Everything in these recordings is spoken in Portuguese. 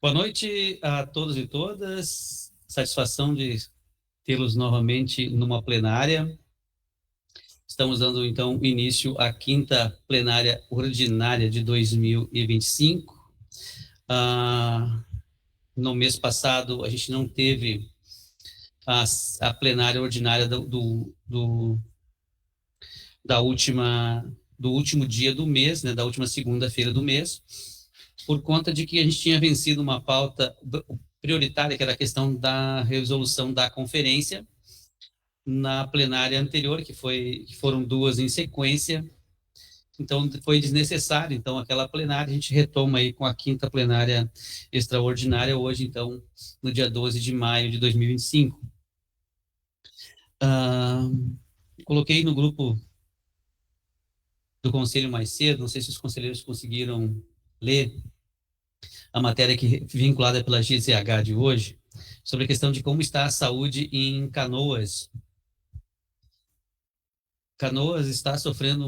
Boa noite a todos e todas. Satisfação de tê-los novamente numa plenária. Estamos dando, então, início à quinta plenária ordinária de 2025. No mês passado, a gente não teve a, a plenária ordinária da do último dia do mês, né, da última segunda-feira do mês, por conta de que a gente tinha vencido uma pauta prioritária, que era a questão da resolução da conferência, na plenária anterior, que foram duas em sequência, então foi desnecessário. Então, aquela plenária a gente retoma aí com a quinta plenária extraordinária hoje, então, no dia 12 de maio de 2025. Coloquei no grupo do conselho mais cedo, não sei se os conselheiros conseguiram ler a matéria vinculada pela GZH de hoje, sobre a questão de como está a saúde em Canoas. Canoas está sofrendo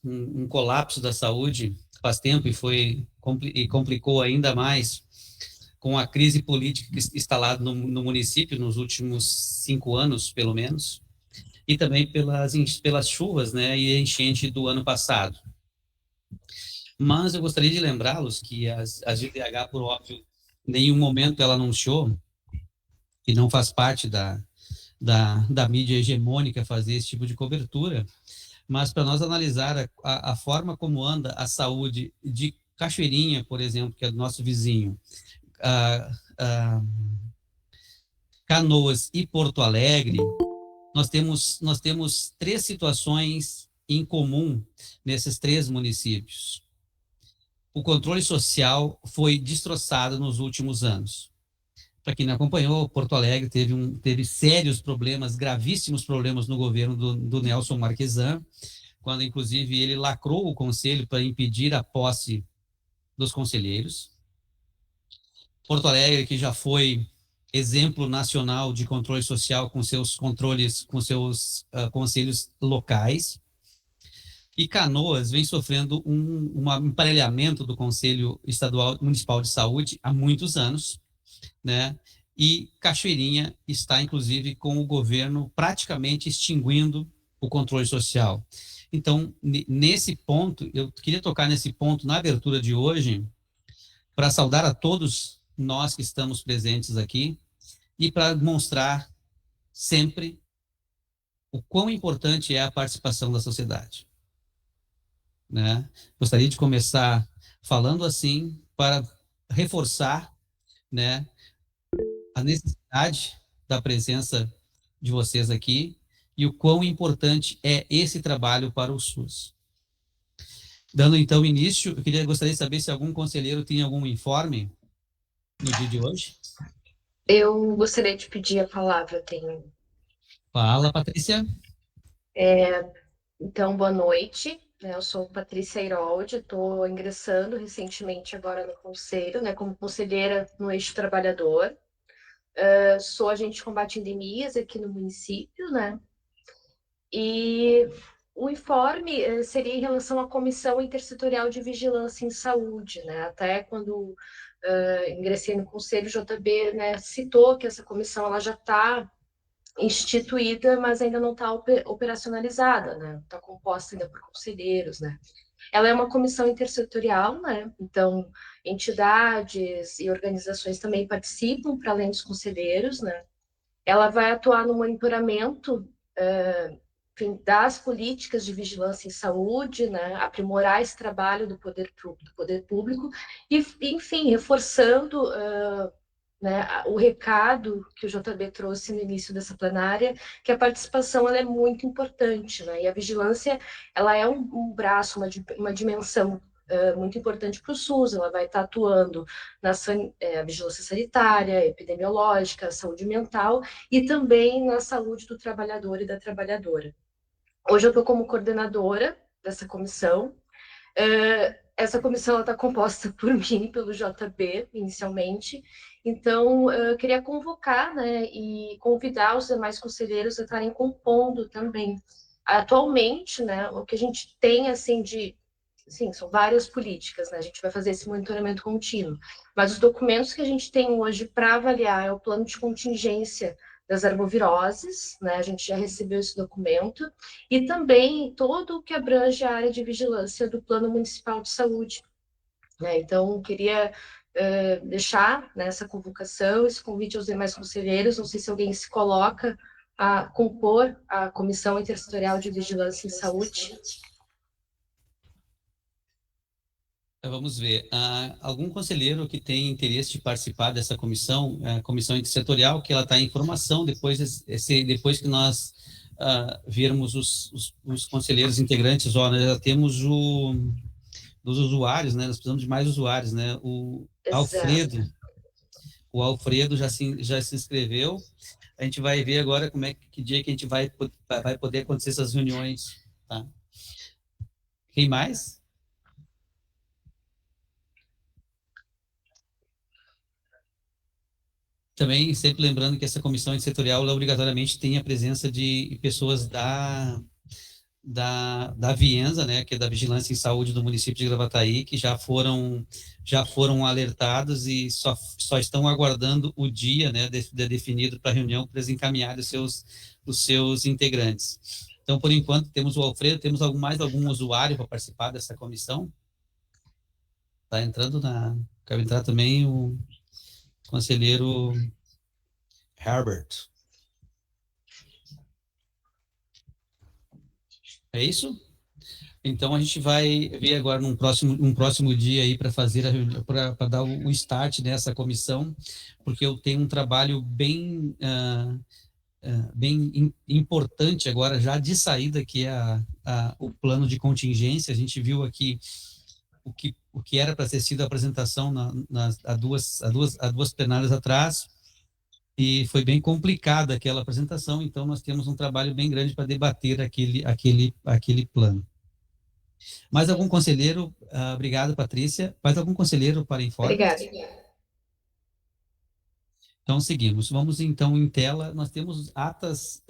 um colapso da saúde faz tempo e complicou ainda mais com a crise política instalada no município nos últimos 5 anos, pelo menos, e também pelas chuvas, né, e enchente do ano passado. Mas eu gostaria de lembrá-los que a GDH, por óbvio, em nenhum momento ela anunciou, que não faz parte da mídia hegemônica fazer esse tipo de cobertura, mas para nós analisar a forma como anda a saúde de Cachoeirinha, por exemplo, que é do nosso vizinho, Canoas e Porto Alegre, nós temos três situações em comum nesses três municípios. O controle social foi destroçado nos últimos anos. Para quem não acompanhou, Porto Alegre teve sérios problemas, gravíssimos problemas no governo do Nelson Marquesan, quando inclusive ele lacrou o conselho para impedir a posse dos conselheiros. Porto Alegre, que já foi exemplo nacional de controle social com seus controles, com seus conselhos locais. E Canoas vem sofrendo um emparelhamento do Conselho Estadual Municipal de Saúde há muitos anos, né? E Cachoeirinha está, inclusive, com o governo praticamente extinguindo o controle social. Então, nesse ponto, eu queria tocar nesse ponto na abertura de hoje, para saudar a todos nós que estamos presentes aqui e para demonstrar sempre o quão importante é a participação da sociedade, né? Gostaria de começar falando assim para reforçar, né, a necessidade da presença de vocês aqui e o quão importante é esse trabalho para o SUS. Dando então início, gostaria de saber se algum conselheiro tem algum informe no dia de hoje. Eu gostaria de pedir a palavra, tenho. Fala, Patrícia. Então, boa noite. Eu sou Patrícia Herold, estou ingressando recentemente agora no conselho, né, como conselheira no Eixo Trabalhador. Sou agente de combate a endemias aqui no município, né? E o informe seria em relação à Comissão Intersetorial de Vigilância em Saúde, né? Até quando ingressei no conselho, o JB, né, citou que essa comissão ela já está instituída, mas ainda não está operacionalizada, né? Está composta ainda por conselheiros, né? Ela é uma comissão intersetorial, né? Então, entidades e organizações também participam, para além dos conselheiros, né? Ela vai atuar no monitoramento enfim, das políticas de vigilância em saúde, né? Aprimorar esse trabalho do poder público e, enfim, reforçando né, o recado que o JB trouxe no início dessa plenária, que a participação ela é muito importante, né, e a vigilância ela é um braço, uma dimensão muito importante para o SUS, ela vai estar atuando na vigilância sanitária, epidemiológica, saúde mental e também na saúde do trabalhador e da trabalhadora. Hoje eu estou como coordenadora dessa comissão, essa comissão está composta por mim, pelo JB, inicialmente. Então, eu queria convocar, né, e convidar os demais conselheiros a estarem compondo também. Atualmente, né, o que a gente tem, assim, sim, são várias políticas, né? A gente vai fazer esse monitoramento contínuo. Mas os documentos que a gente tem hoje para avaliar é o plano de contingência das arboviroses, né? A gente já recebeu esse documento, e também todo o que abrange a área de vigilância do Plano Municipal de Saúde, né? Então, queria deixar nessa convocação, esse convite aos demais conselheiros, não sei se alguém se coloca a compor a Comissão Intersetorial de Vigilância em Saúde. Vamos ver. Algum conselheiro que tem interesse de participar dessa comissão, comissão intersetorial, que ela está em formação depois que nós vermos os conselheiros integrantes, nós já temos dos usuários, né? Nós precisamos de mais usuários, né? Exato. O Alfredo já se inscreveu. A gente vai ver agora que dia que a gente vai poder acontecer essas reuniões, tá? Quem mais? Também, sempre lembrando que essa comissão setorial, ela obrigatoriamente tem a presença de pessoas da Vienza, né, que é da Vigilância em Saúde do município de Gravataí, que já foram alertados e só estão aguardando o dia, né, definido para a reunião, para eles encaminharem os seus integrantes. Então, por enquanto, temos o Alfredo, temos mais algum usuário para participar dessa comissão? Está entrando Quero entrar também o conselheiro Herbert. É isso? Então a gente vai ver agora um próximo dia aí para fazer a reunião, para dar o start nessa comissão, porque eu tenho um trabalho bem importante agora já de saída, que é o plano de contingência. A gente viu aqui o que era para ter sido a apresentação há duas plenárias atrás, e foi bem complicada aquela apresentação, então nós temos um trabalho bem grande para debater aquele plano. Mais algum conselheiro? Obrigado, Patrícia. Mais algum conselheiro para informes? Obrigada. Então, seguimos. Vamos, então, em tela. Nós temos atas,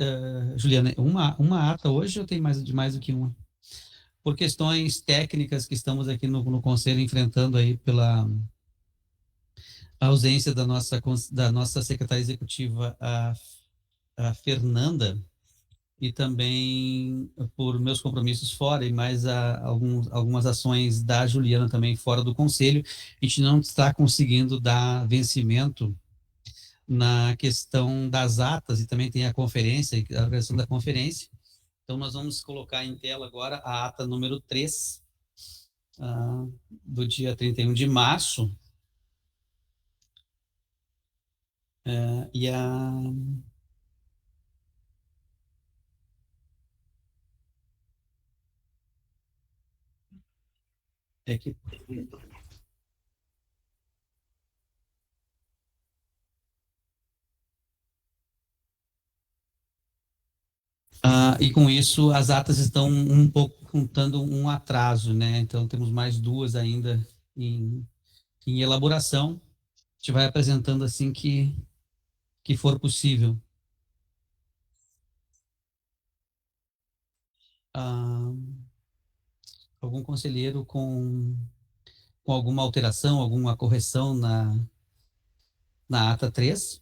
Juliana, uma ata hoje ou tem mais do que uma? Por questões técnicas que estamos aqui no Conselho enfrentando aí pela ausência da nossa secretária executiva, a Fernanda, e também por meus compromissos fora, e mais algumas ações da Juliana também fora do conselho, a gente não está conseguindo dar vencimento na questão das atas, e também tem a conferência, a organização da conferência. Então, nós vamos colocar em tela agora a ata número 3, do dia 31 de março, e é que e com isso as atas estão um pouco contando um atraso, né? Então temos mais duas ainda em elaboração. A gente vai apresentando assim que for possível. Ah, algum conselheiro com alguma alteração, alguma correção na ata 3?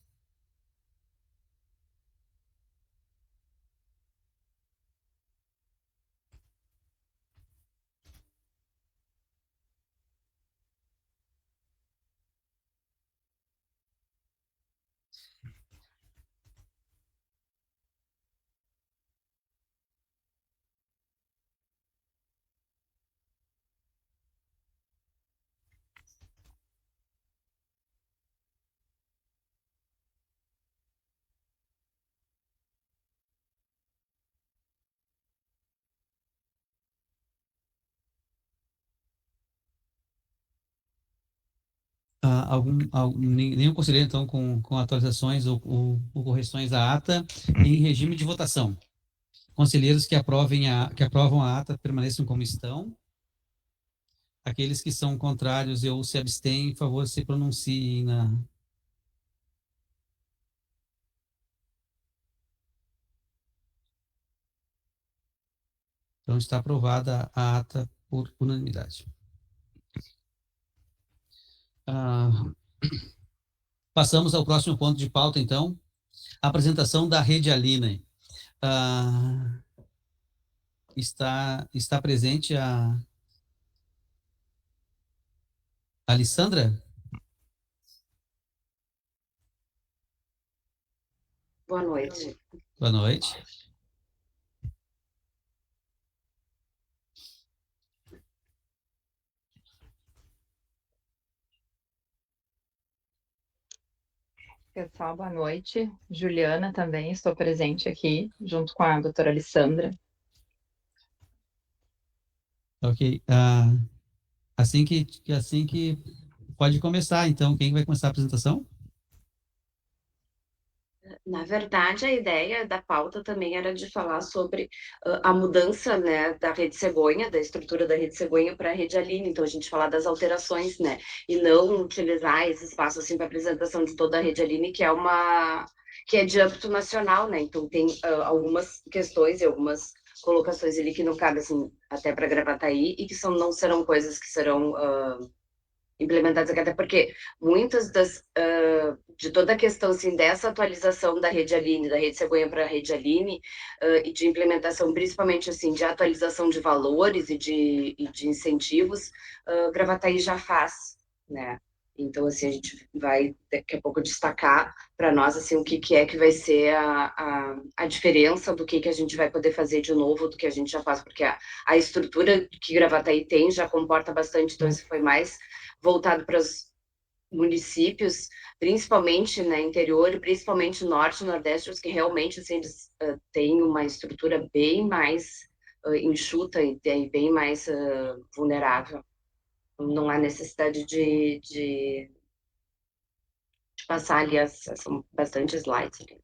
Nenhum conselheiro, então, com atualizações ou correções à ata em regime de votação. Conselheiros que aprovam a ata permaneçam como estão. Aqueles que são contrários ou se abstêm, por favor, se pronunciem Então, está aprovada a ata por unanimidade. Ah, passamos ao próximo ponto de pauta, então, a apresentação da Rede Aline. Ah, está presente a Alessandra? Boa noite. Boa noite. Pessoal, boa noite. Juliana também, estou presente aqui, junto com a doutora Alessandra. Ok. Assim que pode começar, então, quem vai começar a apresentação? Na verdade, a ideia da pauta também era de falar sobre a mudança, né, da Rede Cegonha, da estrutura da Rede Cegonha para a Rede Aline. Então, a gente falar das alterações, né, e não utilizar esse espaço assim para apresentação de toda a Rede Aline, que é de âmbito nacional, né? Então, tem algumas questões e algumas colocações ali que não cabem assim até para Gravataí e que não serão coisas que serão implementadas aqui, até porque muitas de toda a questão assim, dessa atualização da rede Aline, da rede Cegonha para a rede Aline, e de implementação, principalmente assim, de atualização de valores e de incentivos, Gravataí já faz, né? Então, assim, a gente vai daqui a pouco destacar para nós assim, o que é que vai ser a diferença do que a gente vai poder fazer de novo do que a gente já faz, porque a estrutura que Gravataí tem já comporta bastante, então isso foi mais voltado para os municípios, principalmente no interior, principalmente norte e nordeste, os que realmente assim, eles, têm uma estrutura bem mais enxuta e bem mais vulnerável. Não há necessidade de passar ali, são bastante slides ali.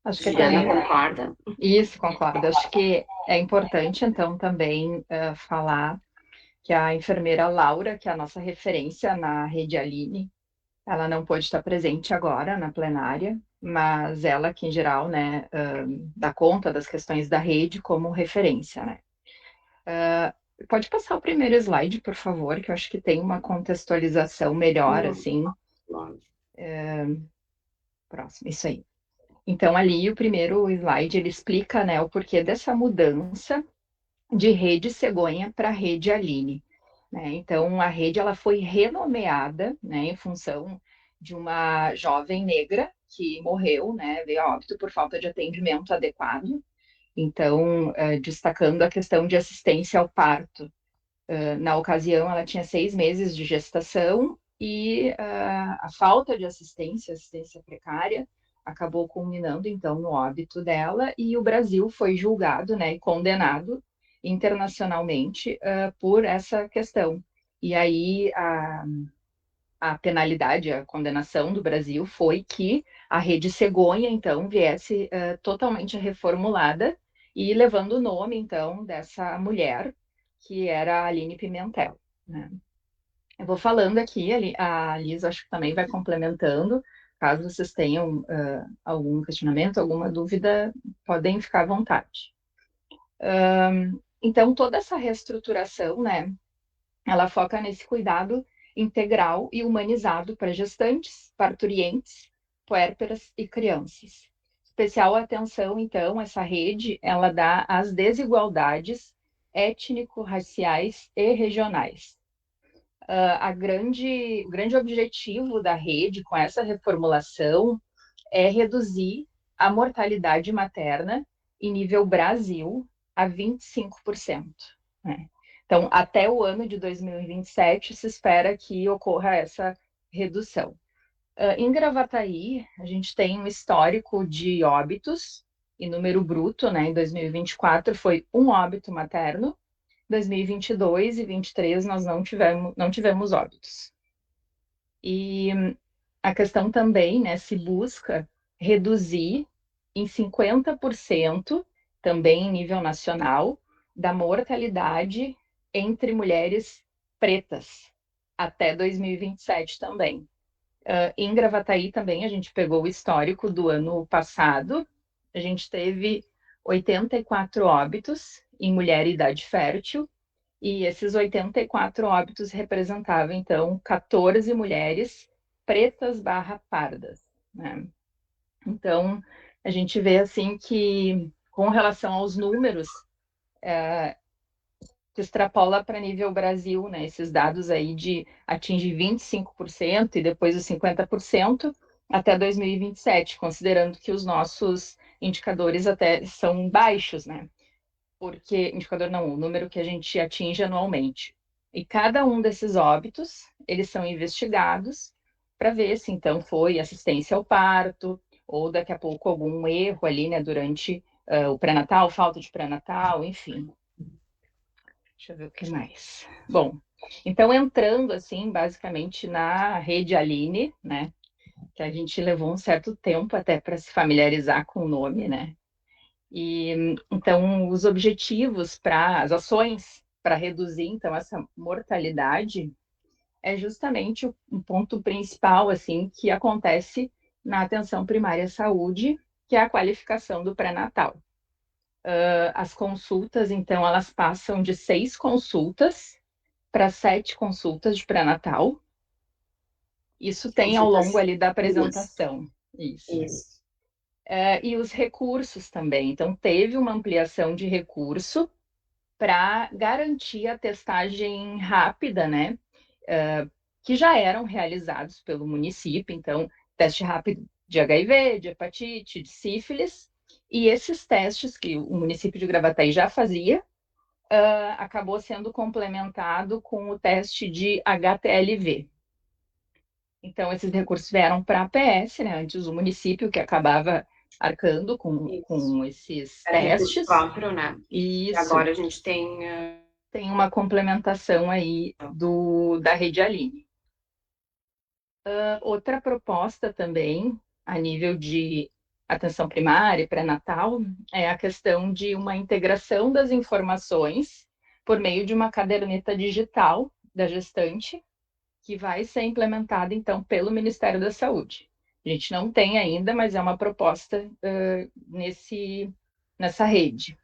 Acho que Juliana, também... concorda? Isso, concordo. Acho que é importante, então, também falar que a enfermeira Laura, que é a nossa referência na Rede Aline, ela não pôde estar presente agora na plenária, mas ela que, em geral, né, dá conta das questões da rede como referência, né? Pode passar o primeiro slide, por favor, que eu acho que tem uma contextualização melhor, assim. Próximo, isso aí. Então, ali, o primeiro slide, ele explica, né, o porquê dessa mudança de rede Cegonha para rede Aline, né? Então, a rede ela foi renomeada, né, em função de uma jovem negra que morreu, né, veio a óbito por falta de atendimento adequado. Então, destacando a questão de assistência ao parto. Na ocasião, ela tinha 6 meses de gestação e a falta de assistência precária, acabou culminando, então, no óbito dela, e o Brasil foi julgado, né, e condenado internacionalmente por essa questão. E aí, a penalidade, a condenação do Brasil foi que a rede Cegonha, então, viesse totalmente reformulada e levando o nome, então, dessa mulher, que era a Aline Pimentel, né? Eu vou falando aqui, a Liz acho que também vai complementando, caso vocês tenham algum questionamento, alguma dúvida, podem ficar à vontade. Então, toda essa reestruturação, né, ela foca nesse cuidado integral e humanizado para gestantes, parturientes, puérperas e crianças. Especial atenção, então, essa rede, ela dá às desigualdades étnico-raciais e regionais. O grande objetivo da rede com essa reformulação é reduzir a mortalidade materna em nível Brasil a 25%, né? Então, até o ano de 2027, se espera que ocorra essa redução. Em Gravataí, a gente tem um histórico de óbitos, em número bruto, né? Em 2024 foi um óbito materno, 2022 e 2023 nós não tivemos óbitos. E a questão também, né, se busca reduzir em 50%, também em nível nacional, da mortalidade entre mulheres pretas, até 2027 também. Em Gravataí também a gente pegou o histórico do ano passado, a gente teve 84 óbitos em mulher em idade fértil, e esses 84 óbitos representavam, então, 14 mulheres pretas barra pardas, né? Então, a gente vê, assim, que, com relação aos números, que extrapola para nível Brasil, né? Esses dados aí de atingir 25% e depois os 50% até 2027, considerando que os nossos indicadores até são baixos, né? Porque, indicador não, o número que a gente atinge anualmente. E cada um desses óbitos, eles são investigados para ver se então foi assistência ao parto, ou daqui a pouco algum erro ali, né, durante o pré-natal, falta de pré-natal, enfim. Deixa eu ver o que mais. Bom, então entrando assim, basicamente na rede Aline, né, que a gente levou um certo tempo até para se familiarizar com o nome, né? E então os objetivos para as ações para reduzir então essa mortalidade é justamente um ponto principal assim que acontece na atenção primária à saúde, que é a qualificação do pré-natal. As consultas, então, elas passam de 6 consultas para 7 consultas de pré-natal. Isso tem ao longo ali da apresentação. Isso. E os recursos também. Então, teve uma ampliação de recurso para garantir a testagem rápida, né? Que já eram realizados pelo município. Então, teste rápido de HIV, de hepatite, de sífilis. E esses testes que o município de Gravataí já fazia, acabou sendo complementado com o teste de HTLV. Então, esses recursos vieram para a APS, né? Antes o município que acabava arcando com esses testes. Próprio, né? Isso. E agora a gente tem... Tem uma complementação aí da rede Aline. Outra proposta também, a nível de atenção primária e pré-natal, é a questão de uma integração das informações por meio de uma caderneta digital da gestante, que vai ser implementada, então, pelo Ministério da Saúde. A gente não tem ainda, mas é uma proposta nessa rede.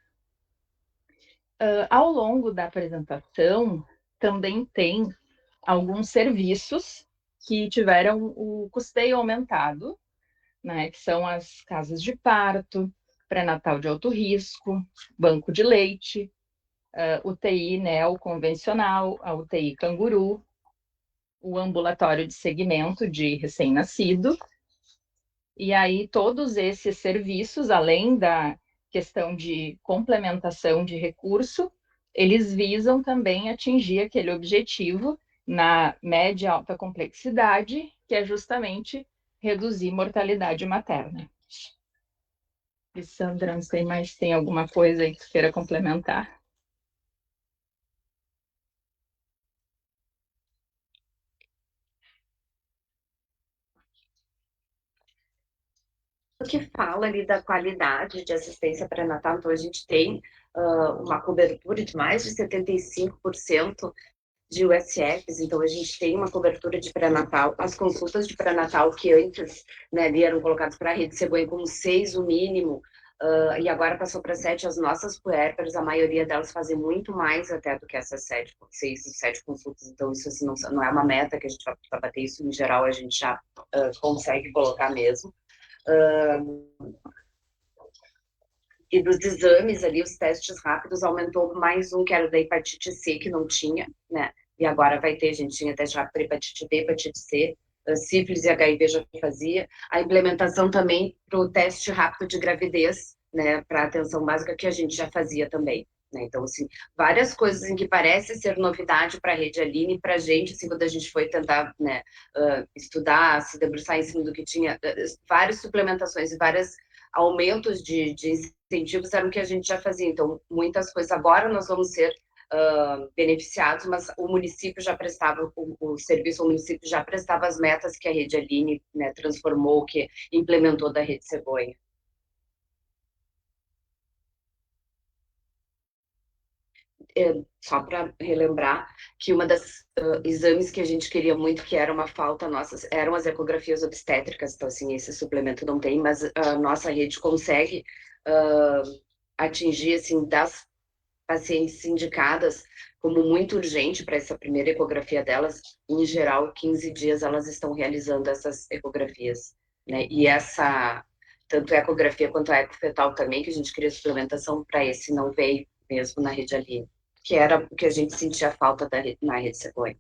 Ao longo da apresentação, também tem alguns serviços que tiveram o custeio aumentado, né, que são as casas de parto, pré-natal de alto risco, banco de leite, UTI neoconvencional, a UTI canguru, o ambulatório de segmento de recém-nascido. E aí todos esses serviços, além da questão de complementação de recurso, eles visam também atingir aquele objetivo na média e alta complexidade, que é justamente reduzir mortalidade materna. E Sandra, não sei mais, tem alguma coisa aí que queira complementar? O que fala ali da qualidade de assistência pré-natal, então a gente tem uma cobertura de mais de 75% de USFs, então a gente tem uma cobertura de pré-natal. As consultas de pré-natal que antes, né, ali eram colocadas para a rede Cegonha como 6 o mínimo, e agora passou para 7, as nossas puérperas, a maioria delas fazem muito mais até do que essas 7, 6, 7 consultas, então isso assim, não é uma meta que a gente vai bater, isso em geral a gente já consegue colocar mesmo. E dos exames ali, os testes rápidos, aumentou mais um, que era o da hepatite C, que não tinha, né? E agora vai ter, a gente tinha teste rápido para hepatite B, hepatite C, sífilis e HIV já fazia. A implementação também para o teste rápido de gravidez, né? Para atenção básica, que a gente já fazia também. Né? Então, assim, várias coisas em que parece ser novidade para a Rede Aline, para a gente, assim, quando a gente foi tentar, né, estudar, se debruçar em cima do que tinha, várias suplementações e vários aumentos de incentivos eram o que a gente já fazia. Então, muitas coisas agora nós vamos ser beneficiados, mas o município já prestava o serviço, o município já prestava as metas que a Rede Aline, né, transformou, que implementou da Rede Cegonha. só para relembrar, que uma das exames que a gente queria muito, que era uma falta nossa, eram as ecografias obstétricas. Então, assim, esse suplemento não tem, mas a nossa rede consegue atingir, assim, das pacientes indicadas como muito urgente para essa primeira ecografia delas, em geral, 15 dias elas estão realizando essas ecografias, né? E tanto a ecografia quanto a ecofetal também, que a gente queria suplementação para esse, não veio mesmo na rede Aline, que era o que a gente sentia falta na rede Cegonha.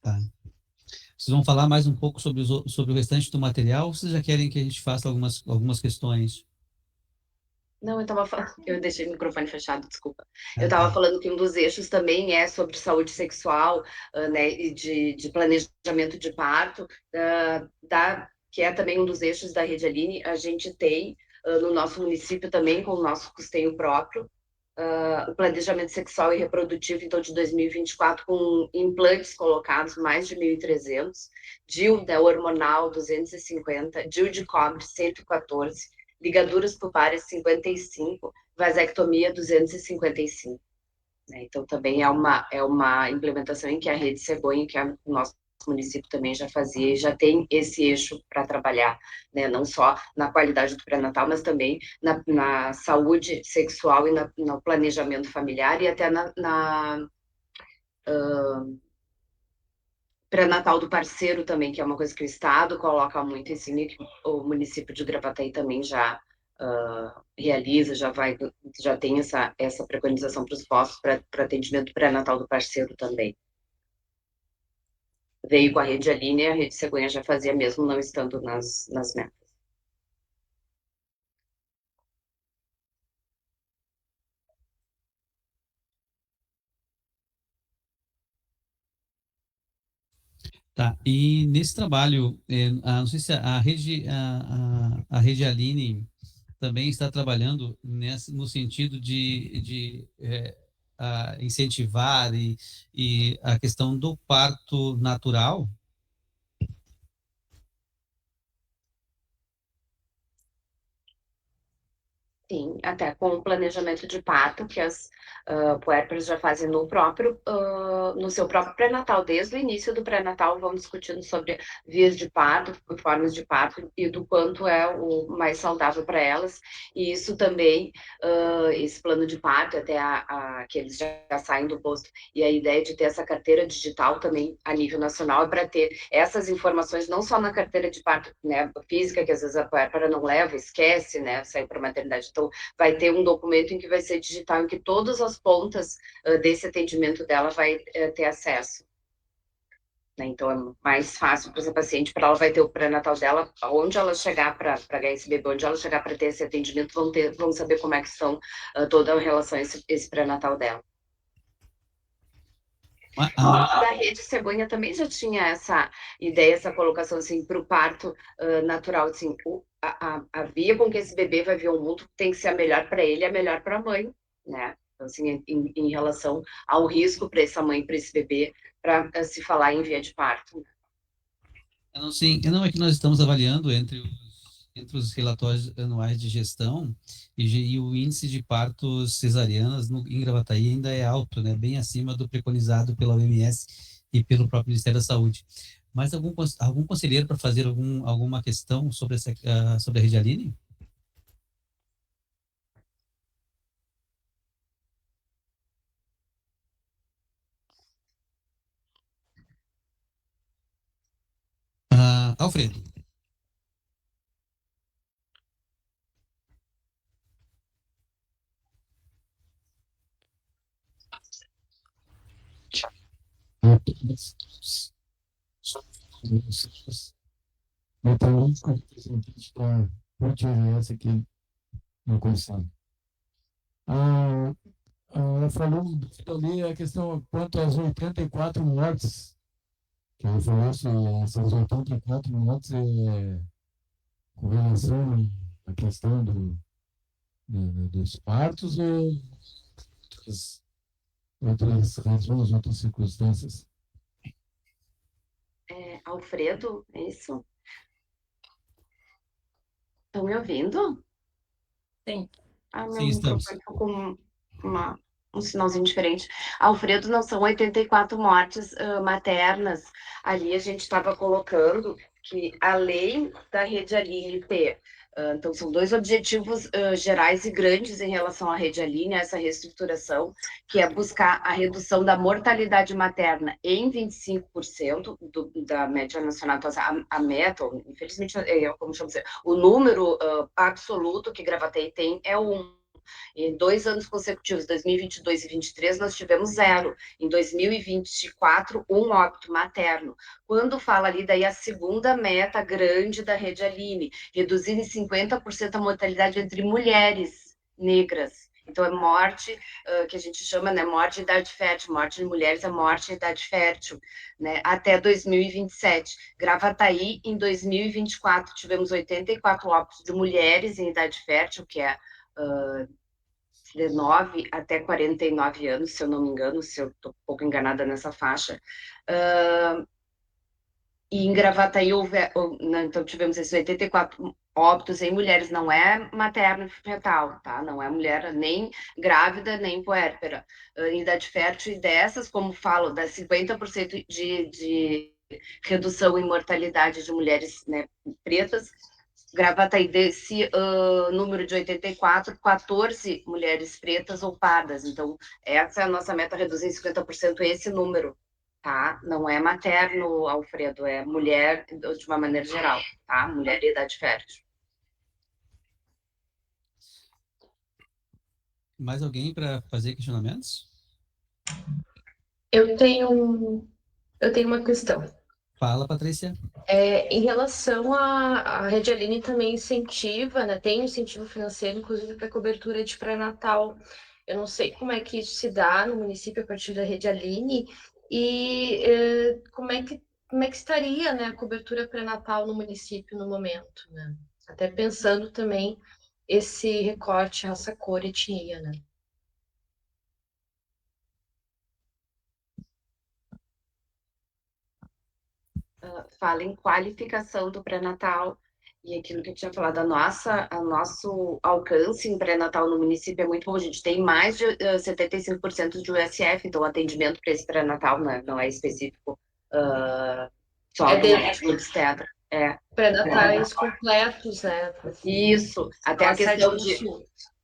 Tá. Vocês vão falar mais um pouco sobre o restante do material, ou vocês já querem que a gente faça algumas questões? Não, eu deixei o microfone fechado, desculpa. Eu Ah, estava tá. falando que um dos eixos também é sobre saúde sexual, né, e de planejamento de parto, que é também um dos eixos da Rede Aline. A gente tem no nosso município também, com o nosso custeio próprio, o planejamento sexual e reprodutivo, então, de 2024, com implantes colocados, mais de 1.300, DIU, né, hormonal, 250, DIU de cobre, 114, ligaduras pubárias, 55, vasectomia, 255. Né? Então, também é uma implementação em que a Rede Cegonha, que o nosso município também já fazia, e já tem esse eixo para trabalhar, né? Não só na qualidade do pré-natal, mas também na saúde sexual e no planejamento familiar e até na pré-natal do parceiro também, que é uma coisa que o Estado coloca muito em cima, que o município de Gravataí também já realiza, já tem essa preconização para os postos para atendimento pré-natal do parceiro também. Veio com a Rede Aline e a Rede Cegonha já fazia mesmo não estando nas metas. Tá. E nesse trabalho, não sei se a Rede Aline também está trabalhando no sentido de incentivar e a questão do parto natural. Sim, até com o planejamento de parto, que as puérperas já fazem no seu próprio pré-natal. Desde o início do pré-natal, vão discutindo sobre vias de parto, formas de parto e do quanto é o mais saudável para elas. E isso também, esse plano de parto, até que eles já saem do posto, e a ideia de ter essa carteira digital também a nível nacional é para ter essas informações, não só na carteira de parto, né, física, que às vezes a puérpera não leva, esquece, né, sai para a maternidade. Então, vai ter um documento em que vai ser digital, em que todas as pontas desse atendimento dela vai ter acesso. Né? Então, é mais fácil para essa paciente, para ela vai ter o pré-natal dela, onde ela chegar para ganhar esse bebê, onde ela chegar para ter esse atendimento, vão saber como é que estão toda a relação esse pré-natal dela. Da Rede Cegonha também já tinha essa ideia, essa colocação assim, para o parto natural, assim, a via com que esse bebê vai vir ao mundo tem que ser a melhor para ele e a melhor para a mãe, né? Então, assim, em relação ao risco para essa mãe, para esse bebê, para se falar em via de parto. Não, é que nós estamos avaliando entre os relatórios anuais de gestão e o índice de partos cesarianas em Gravataí ainda é alto, né? Bem acima do preconizado pela OMS e pelo próprio Ministério da Saúde. Mas algum conselheiro para fazer alguma questão sobre a Rede Aline? Alfredo. Então, os representantes da UTRS aqui no Conselho. Ela falou ali a questão quanto às 84 mortes, que ela falou se essas 84 mortes com relação a questão dos partos ou outras razões, outras circunstâncias? Alfredo, é isso? Estão me ouvindo? Sim. Meu Sim, estamos. microfone ficou com um sinalzinho diferente. Alfredo, não são 84 mortes maternas. Ali a gente estava colocando que, além da Rede Aline ter, então são dois objetivos gerais e grandes em relação à Rede Aline, essa reestruturação, que é buscar a redução da mortalidade materna em 25% da média nacional. Então, a meta, infelizmente, como chama o número absoluto que Gravataí tem é 1. Em 2 anos consecutivos, 2022 e 2023, nós tivemos 0. Em 2024, 1 óbito materno. Quando fala ali, daí a segunda meta grande da Rede Aline, reduzir em 50% a mortalidade entre mulheres negras. Então, é morte, que a gente chama, né, morte de idade fértil, morte de mulheres é morte de idade fértil, né, até 2027. Gravataí, em 2024, tivemos 84 óbitos de mulheres em idade fértil, que é 19 até 49 anos, se eu não me engano, se eu estou um pouco enganada nessa faixa. E em Gravataí, então tivemos esses 84 óbitos em mulheres, não é materno fetal, tá? Não é mulher nem grávida, nem puérpera. Em idade fértil, e dessas, como falo, das 50% de redução em mortalidade de mulheres, né, pretas, Gravataí, desse número de 84, 14 mulheres pretas ou pardas. Então, essa é a nossa meta, reduzir em 50% esse número, tá? Não é materno, Alfredo, é mulher de uma maneira geral, tá? Mulher de idade fértil. Mais alguém para fazer questionamentos? Eu tenho uma questão. Fala, Patrícia. Em relação à Rede Aline também incentiva, né, tem incentivo financeiro, inclusive para cobertura de pré-natal. Eu não sei como é que isso se dá no município a partir da Rede Aline e como é que estaria, né, a cobertura pré-natal no município no momento, né? Até pensando também esse recorte raça, cor, etnia, né? Fala em qualificação do pré-natal, e aquilo que eu tinha falado, o nosso alcance em pré-natal no município é muito bom. A gente tem mais de 75% de USF, então o atendimento para esse pré-natal não é específico só do médico obstetra. Pré-natais completos, né? Isso, até a questão de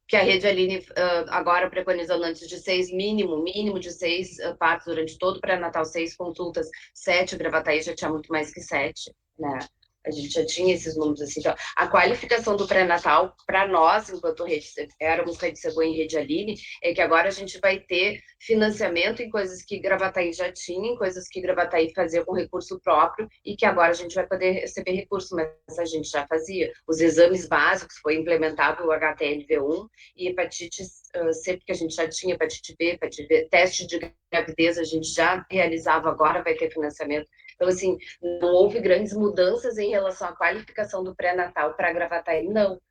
que a Rede Aline agora preconizando antes de 6, mínimo de 6 partos durante todo o pré-natal, 6 consultas, 7, Gravataí já tinha muito mais que 7, né? A gente já tinha esses números assim. Então, a qualificação do pré-natal, para nós, enquanto éramos Rede Cegonha e Rede Aline, é que agora a gente vai ter financiamento em coisas que Gravataí já tinha, em coisas que Gravataí fazia com recurso próprio, e que agora a gente vai poder receber recurso, mas a gente já fazia. Os exames básicos, foi implementado o HTLV1 e hepatite C, porque a gente já tinha hepatite B, teste de gravidez a gente já realizava, agora vai ter financiamento. Então, assim, não houve grandes mudanças em relação à qualificação do pré-natal para Gravataí, não.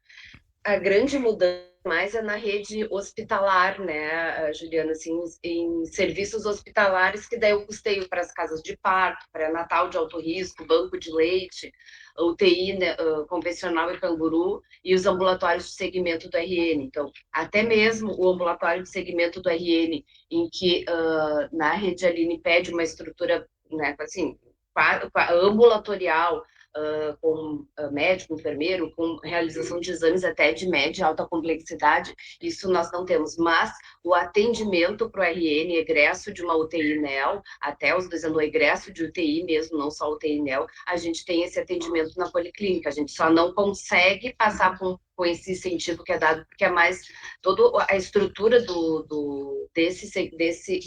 A grande mudança mais é na rede hospitalar, né, Juliana, assim, em serviços hospitalares, que daí eu custeio para as casas de parto, pré-natal de alto risco, banco de leite, UTI, né, convencional e canguru, e os ambulatórios de segmento do RN. Então, até mesmo o ambulatório de segmento do RN, em que na Rede Aline pede uma estrutura, né, assim, ambulatorial, com médico, enfermeiro, com realização de exames até de média e alta complexidade, isso nós não temos, mas o atendimento para o RN, egresso de uma UTI NEL, até os dizendo o egresso de UTI mesmo, não só UTI NEL, a gente tem esse atendimento na policlínica, a gente só não consegue passar com esse incentivo que é dado, porque é mais toda a estrutura desse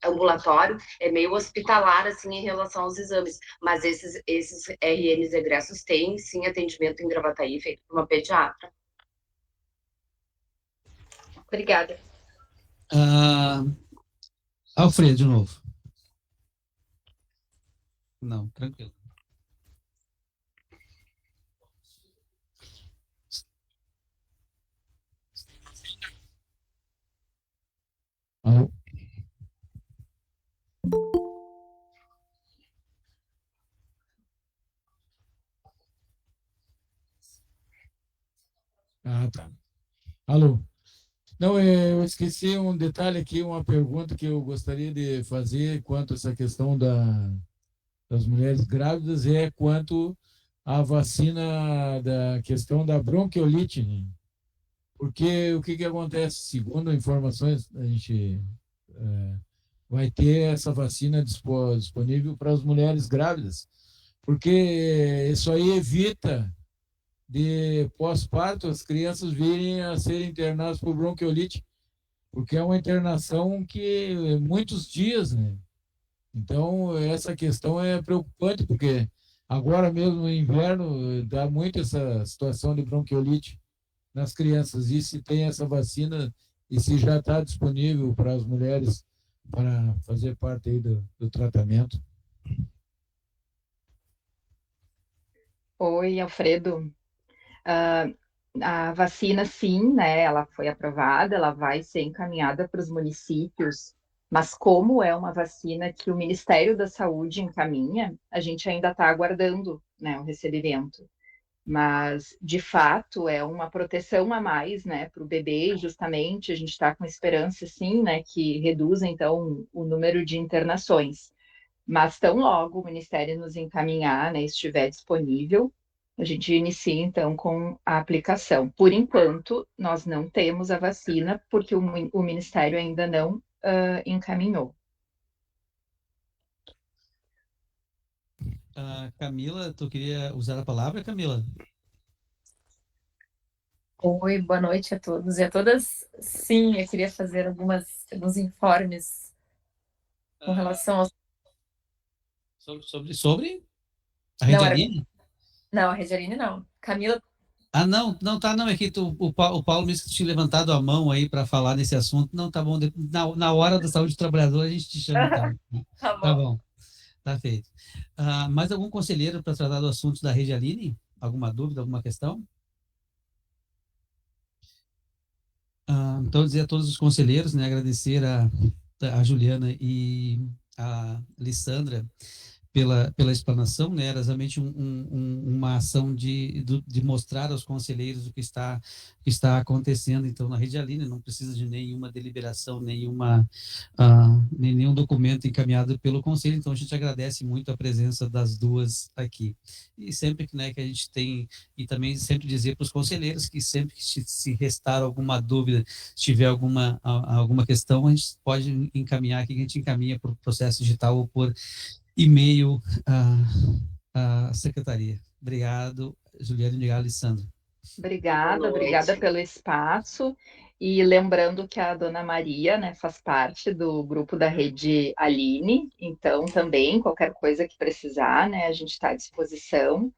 ambulatório é meio hospitalar, assim, em relação aos exames, mas esses RNs egressos têm, sim, atendimento em Gravataí, feito por uma pediatra. Obrigada. Alfredo, de novo. Não, tranquilo. tá. Alô? Não, eu esqueci um detalhe aqui, uma pergunta que eu gostaria de fazer quanto a essa questão das mulheres grávidas, quanto à vacina da questão da bronquiolite, né? Porque o que acontece? Segundo informações, a gente vai ter essa vacina disponível para as mulheres grávidas, porque isso aí evita de pós-parto as crianças virem a serem internadas por bronquiolite, porque é uma internação que muitos dias, né? Então, essa questão é preocupante, porque agora mesmo no inverno dá muito essa situação de bronquiolite nas crianças. E se tem essa vacina e se já está disponível para as mulheres para fazer parte aí do tratamento? Oi, Alfredo. Ah, a vacina, sim, né? Ela foi aprovada, ela vai ser encaminhada para os municípios, mas como é uma vacina que o Ministério da Saúde encaminha, a gente ainda está aguardando, né, o recebimento. Mas, de fato, é uma proteção a mais, né, para o bebê, e justamente a gente está com esperança, sim, né, que reduza, então, o número de internações. Mas tão logo o Ministério nos encaminhar, né, estiver disponível, a gente inicia então com a aplicação. Por enquanto, nós não temos a vacina, porque o Ministério ainda não encaminhou. Camila, tu queria usar a palavra, Camila? Oi, boa noite a todos e a todas. Sim, eu queria fazer alguns informes com relação aos. Sobre a Não, Rede não, a Regialine não. Camila, Não, não, tá, não, é que o Paulo me tinha levantado a mão aí para falar nesse assunto. Não, tá bom, na hora da saúde do trabalhador a gente te chama então. tá Tá bom. bom, tá feito. Mais algum conselheiro para tratar do assunto da Rede Aline? Alguma dúvida, alguma questão? Então, dizer a todos os conselheiros, né, agradecer a Juliana e a Lissandra pela explanação, né? Era exatamente uma ação de mostrar aos conselheiros o que está acontecendo, então, na Rede Aline. Não precisa de nenhuma deliberação, nenhum documento encaminhado pelo conselho, então a gente agradece muito a presença das duas aqui. E sempre que, né, que a gente tem, e também sempre dizer para os conselheiros que sempre que se restar alguma dúvida, se tiver alguma questão, a gente pode encaminhar aqui, que a gente encaminha por processo digital ou por e-mail à secretaria. Obrigado, Juliana, e Alessandro. Obrigada pelo espaço. E lembrando que a dona Maria, né, faz parte do grupo da Rede Aline, então também qualquer coisa que precisar, né, a gente está à disposição.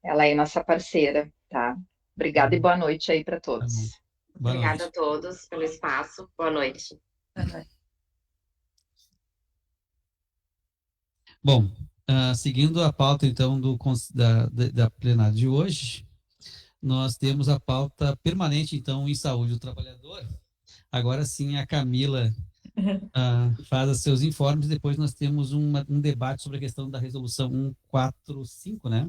Ela é nossa parceira, tá? Obrigada e boa noite aí para todos. Boa Obrigada noite. a todos pelo espaço. Boa noite. Boa noite. Bom, seguindo a pauta, então, da plenária de hoje, nós temos a pauta permanente, então, em saúde do trabalhador. Agora sim, a Camila faz os seus informes, depois nós temos um debate sobre a questão da resolução 145, né?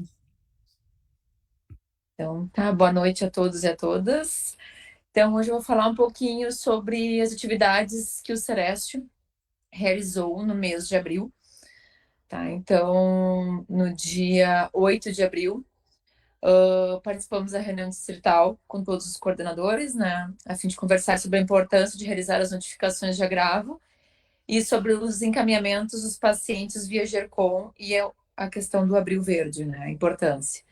Então, tá, boa noite a todos e a todas. Então, hoje eu vou falar um pouquinho sobre as atividades que o Sereste realizou no mês de abril. Tá, então, no dia 8 de abril, participamos da reunião distrital com todos os coordenadores, né, a fim de conversar sobre a importância de realizar as notificações de agravo e sobre os encaminhamentos dos pacientes via GERCOM e a questão do Abril Verde, né, a importância.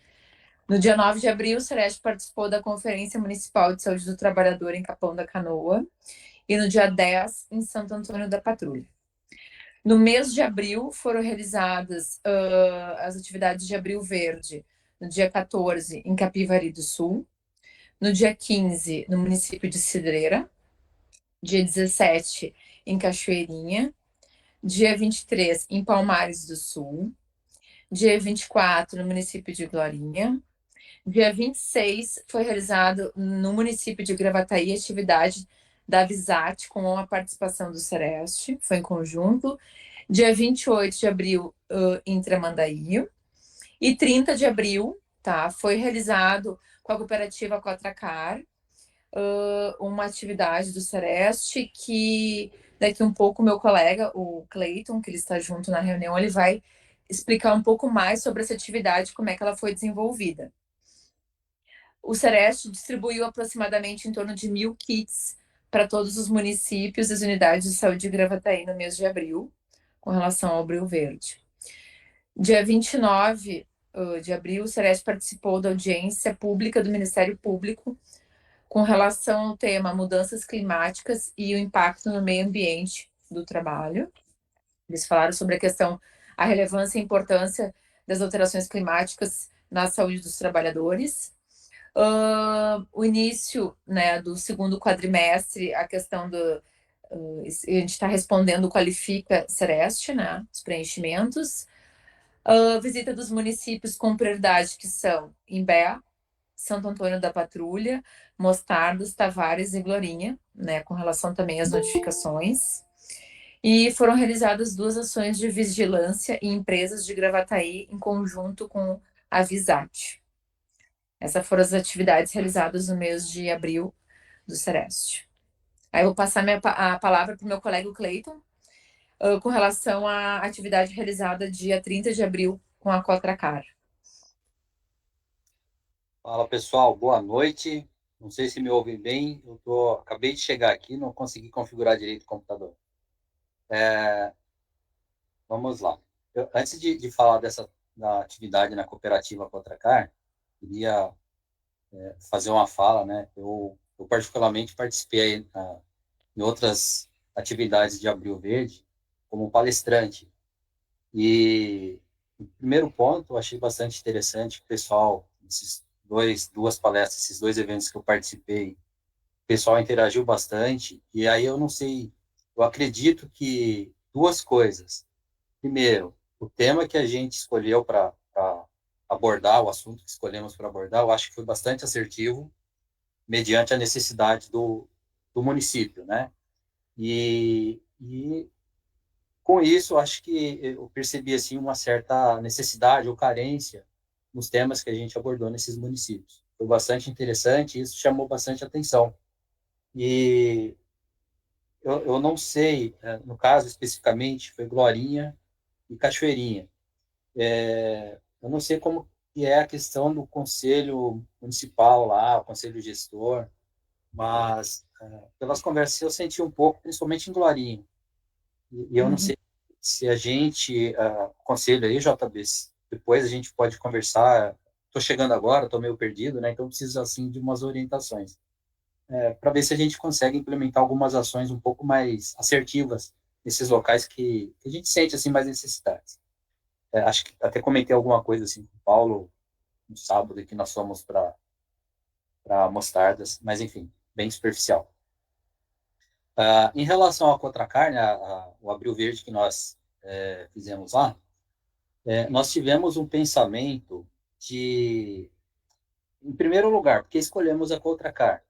No dia 9 de abril, o Sereste participou da Conferência Municipal de Saúde do Trabalhador em Capão da Canoa e no dia 10, em Santo Antônio da Patrulha. No mês de abril, foram realizadas as atividades de Abril Verde, no dia 14, em Capivari do Sul, no dia 15, no município de Cidreira, dia 17, em Cachoeirinha, dia 23, em Palmares do Sul, dia 24, no município de Glorinha, dia 26, foi realizado no município de Gravataí a atividade da Visat com a participação do Sereste, foi em conjunto. Dia 28 de abril, em Tramandaí. E 30 de abril, tá, foi realizado com a cooperativa Cotracar, uma atividade do Sereste que daqui um pouco meu colega, o Cleiton, que ele está junto na reunião, ele vai explicar um pouco mais sobre essa atividade, como é que ela foi desenvolvida. O Sereste distribuiu aproximadamente em torno de 1.000 kits para todos os municípios e as unidades de saúde de Gravataí no mês de abril, com relação ao Abril Verde. Dia 29 de abril, o Sereste participou da audiência pública do Ministério Público com relação ao tema mudanças climáticas e o impacto no meio ambiente do trabalho. Eles falaram sobre a questão, a relevância e importância das alterações climáticas na saúde dos trabalhadores. O início, né, do segundo quadrimestre, a questão do... a gente está respondendo o Qualifica Sereste, né, os preenchimentos. Visita dos municípios com prioridade, que são Imbé, Santo Antônio da Patrulha, Mostardas, Tavares e Glorinha, né, com relação também às notificações. E foram realizadas 2 ações de vigilância em empresas de Gravataí em conjunto com a Visat. Essas foram as atividades realizadas no mês de abril do Sereste. Aí eu vou passar a palavra para o meu colega Cleiton, com relação à atividade realizada dia 30 de abril com a Cotracar. Fala pessoal, boa noite. Não sei se me ouvem bem, acabei de chegar aqui, não consegui configurar direito o computador. Vamos lá. Antes de falar da atividade na cooperativa Cotracar, queria fazer uma fala, né? Eu particularmente participei em outras atividades de Abril Verde como palestrante. E o primeiro ponto, eu achei bastante interessante que o pessoal, duas palestras, esses 2 eventos que eu participei, o pessoal interagiu bastante, e aí eu não sei, eu acredito que 2 coisas. Primeiro, o tema que a gente escolheu para abordar, o assunto que escolhemos para abordar, eu acho que foi bastante assertivo, mediante a necessidade do município, né? E com isso, eu acho que eu percebi assim uma certa necessidade ou carência nos temas que a gente abordou nesses municípios. Foi bastante interessante e isso chamou bastante atenção. E eu não sei, no caso especificamente, foi Glorinha e Cachoeirinha. Eu não sei como que é a questão do conselho municipal lá, o conselho gestor, mas pelas conversas eu senti um pouco, principalmente em Glorinha. E eu não sei se a gente, conselho aí, JB, depois a gente pode conversar. Estou chegando agora, estou meio perdido, né? Então preciso assim de umas orientações para ver se a gente consegue implementar algumas ações um pouco mais assertivas nesses locais que a gente sente assim mais necessidades. Acho que até comentei alguma coisa assim com o Paulo no sábado que nós fomos para Mostardas, mas enfim, bem superficial. Em relação à Cotracar, né, o Abril Verde que nós fizemos lá, nós tivemos um pensamento de, em primeiro lugar, porque escolhemos a Cotracar,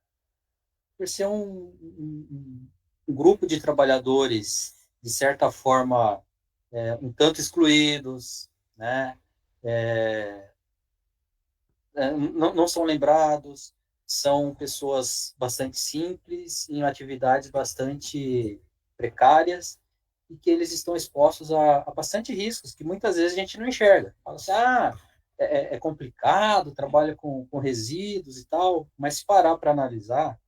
por ser um grupo de trabalhadores, de certa forma, um tanto excluídos, né? Não são lembrados, são pessoas bastante simples, em atividades bastante precárias, e que eles estão expostos a bastante riscos, que muitas vezes a gente não enxerga. Fala assim, é complicado, trabalha com resíduos e tal, mas se parar para analisar,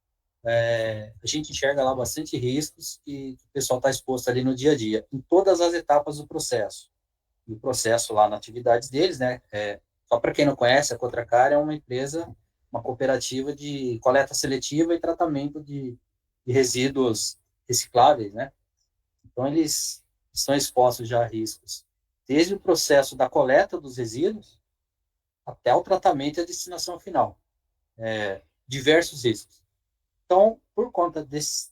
a gente enxerga lá bastante riscos que o pessoal está exposto ali no dia a dia, em todas as etapas do processo. E o processo lá na atividades deles, né? Só para quem não conhece, a Cotracar é uma empresa, uma cooperativa de coleta seletiva e tratamento de resíduos recicláveis, né? Então, eles estão expostos já a riscos, desde o processo da coleta dos resíduos até o tratamento e a destinação final. Diversos riscos. Então, por conta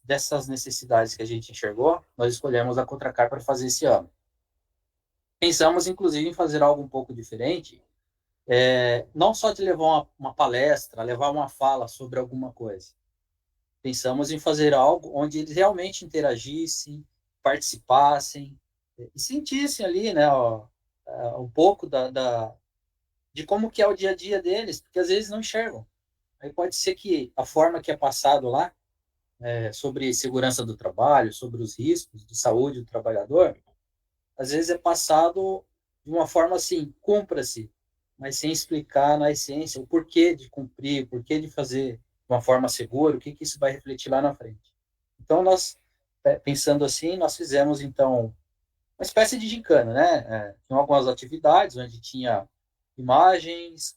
dessas necessidades que a gente enxergou, nós escolhemos a Cotracar para fazer esse ano. Pensamos, inclusive, em fazer algo um pouco diferente, não só de levar uma palestra, levar uma fala sobre alguma coisa. Pensamos em fazer algo onde eles realmente interagissem, participassem e sentissem ali, né, um pouco de como que é o dia a dia deles, porque às vezes não enxergam. aí pode ser que a forma que é passado lá, sobre segurança do trabalho, sobre os riscos de saúde do trabalhador, às vezes é passado de uma forma assim, cumpra-se, mas sem explicar na essência o porquê de cumprir, o porquê de fazer de uma forma segura, o que isso vai refletir lá na frente. Então, nós, pensando assim, nós fizemos, então, uma espécie de gincana, né? Tinha algumas atividades onde tinha imagens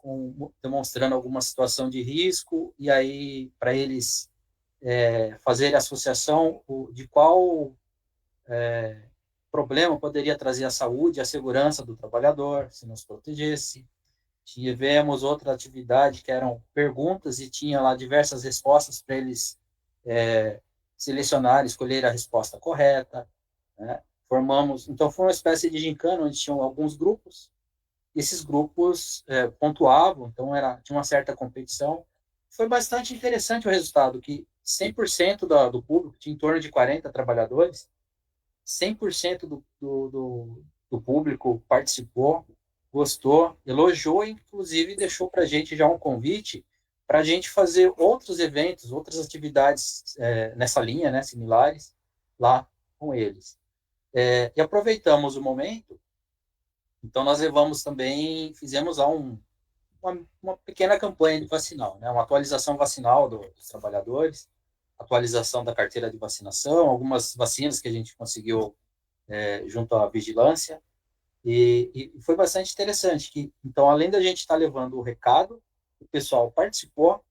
demonstrando alguma situação de risco, e aí, para eles fazer a associação de qual problema poderia trazer a saúde e a segurança do trabalhador, se nos protegesse. Tivemos outra atividade que eram perguntas e tinha lá diversas respostas para eles selecionar, escolher a resposta correta, né? Então foi uma espécie de gincana onde tinham alguns grupos, e esses grupos pontuavam, então tinha uma certa competição. Foi bastante interessante o resultado, que 100% do público, tinha em torno de 40 trabalhadores, 100% do público participou, gostou, elogiou, inclusive deixou para a gente já um convite para a gente fazer outros eventos, outras atividades nessa linha, né, similares, lá com eles. E aproveitamos o momento, então nós fizemos lá uma pequena campanha de vacinal, né, uma atualização vacinal dos trabalhadores, atualização da carteira de vacinação, algumas vacinas que a gente conseguiu junto à vigilância, e foi bastante interessante. Então, além da gente estar levando o recado, o pessoal participou,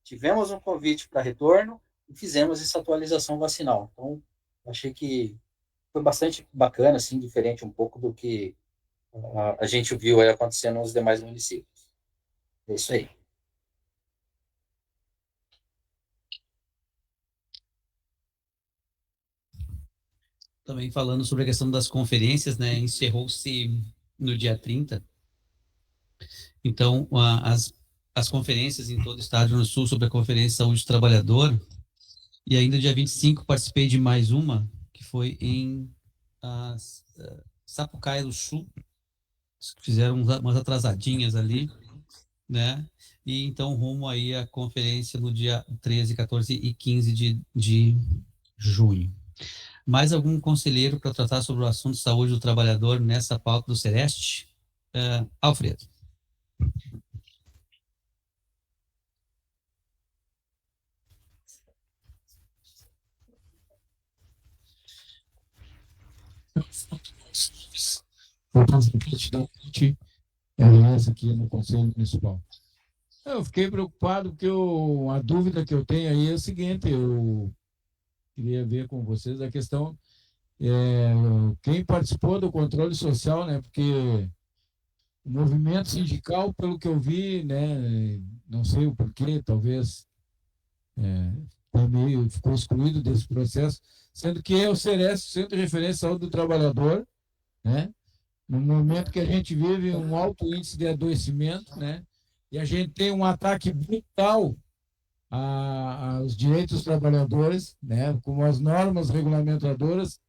tivemos um convite para retorno e fizemos essa atualização vacinal. Então, achei que foi bastante bacana, assim, diferente um pouco do que a gente viu aí acontecendo nos demais municípios. É isso aí. Também falando sobre a questão das conferências, né, encerrou-se no dia 30. Então, as conferências em todo o estado do Rio Grande do Sul sobre a Conferência de Saúde do Trabalhador, e ainda dia 25 participei de mais uma, que foi em Sapucaia do Sul, fizeram umas atrasadinhas ali, né, e então rumo aí à conferência no dia 13, 14 e 15 de junho. Mais algum conselheiro para tratar sobre o assunto de saúde do trabalhador nessa pauta do Sereste? Alfredo. Aqui no Conselho Municipal. Eu fiquei preocupado porque a dúvida que eu tenho aí é o seguinte, eu queria ver com vocês a questão, quem participou do controle social, né, porque o movimento sindical, pelo que eu vi, né, não sei o porquê, talvez ficou excluído desse processo, sendo que é o Sereste, Centro de Referência de Saúde do Trabalhador, né, no momento que a gente vive um alto índice de adoecimento, né, e a gente tem um ataque brutal aos direitos dos trabalhadores, né, como as normas regulamentadoras,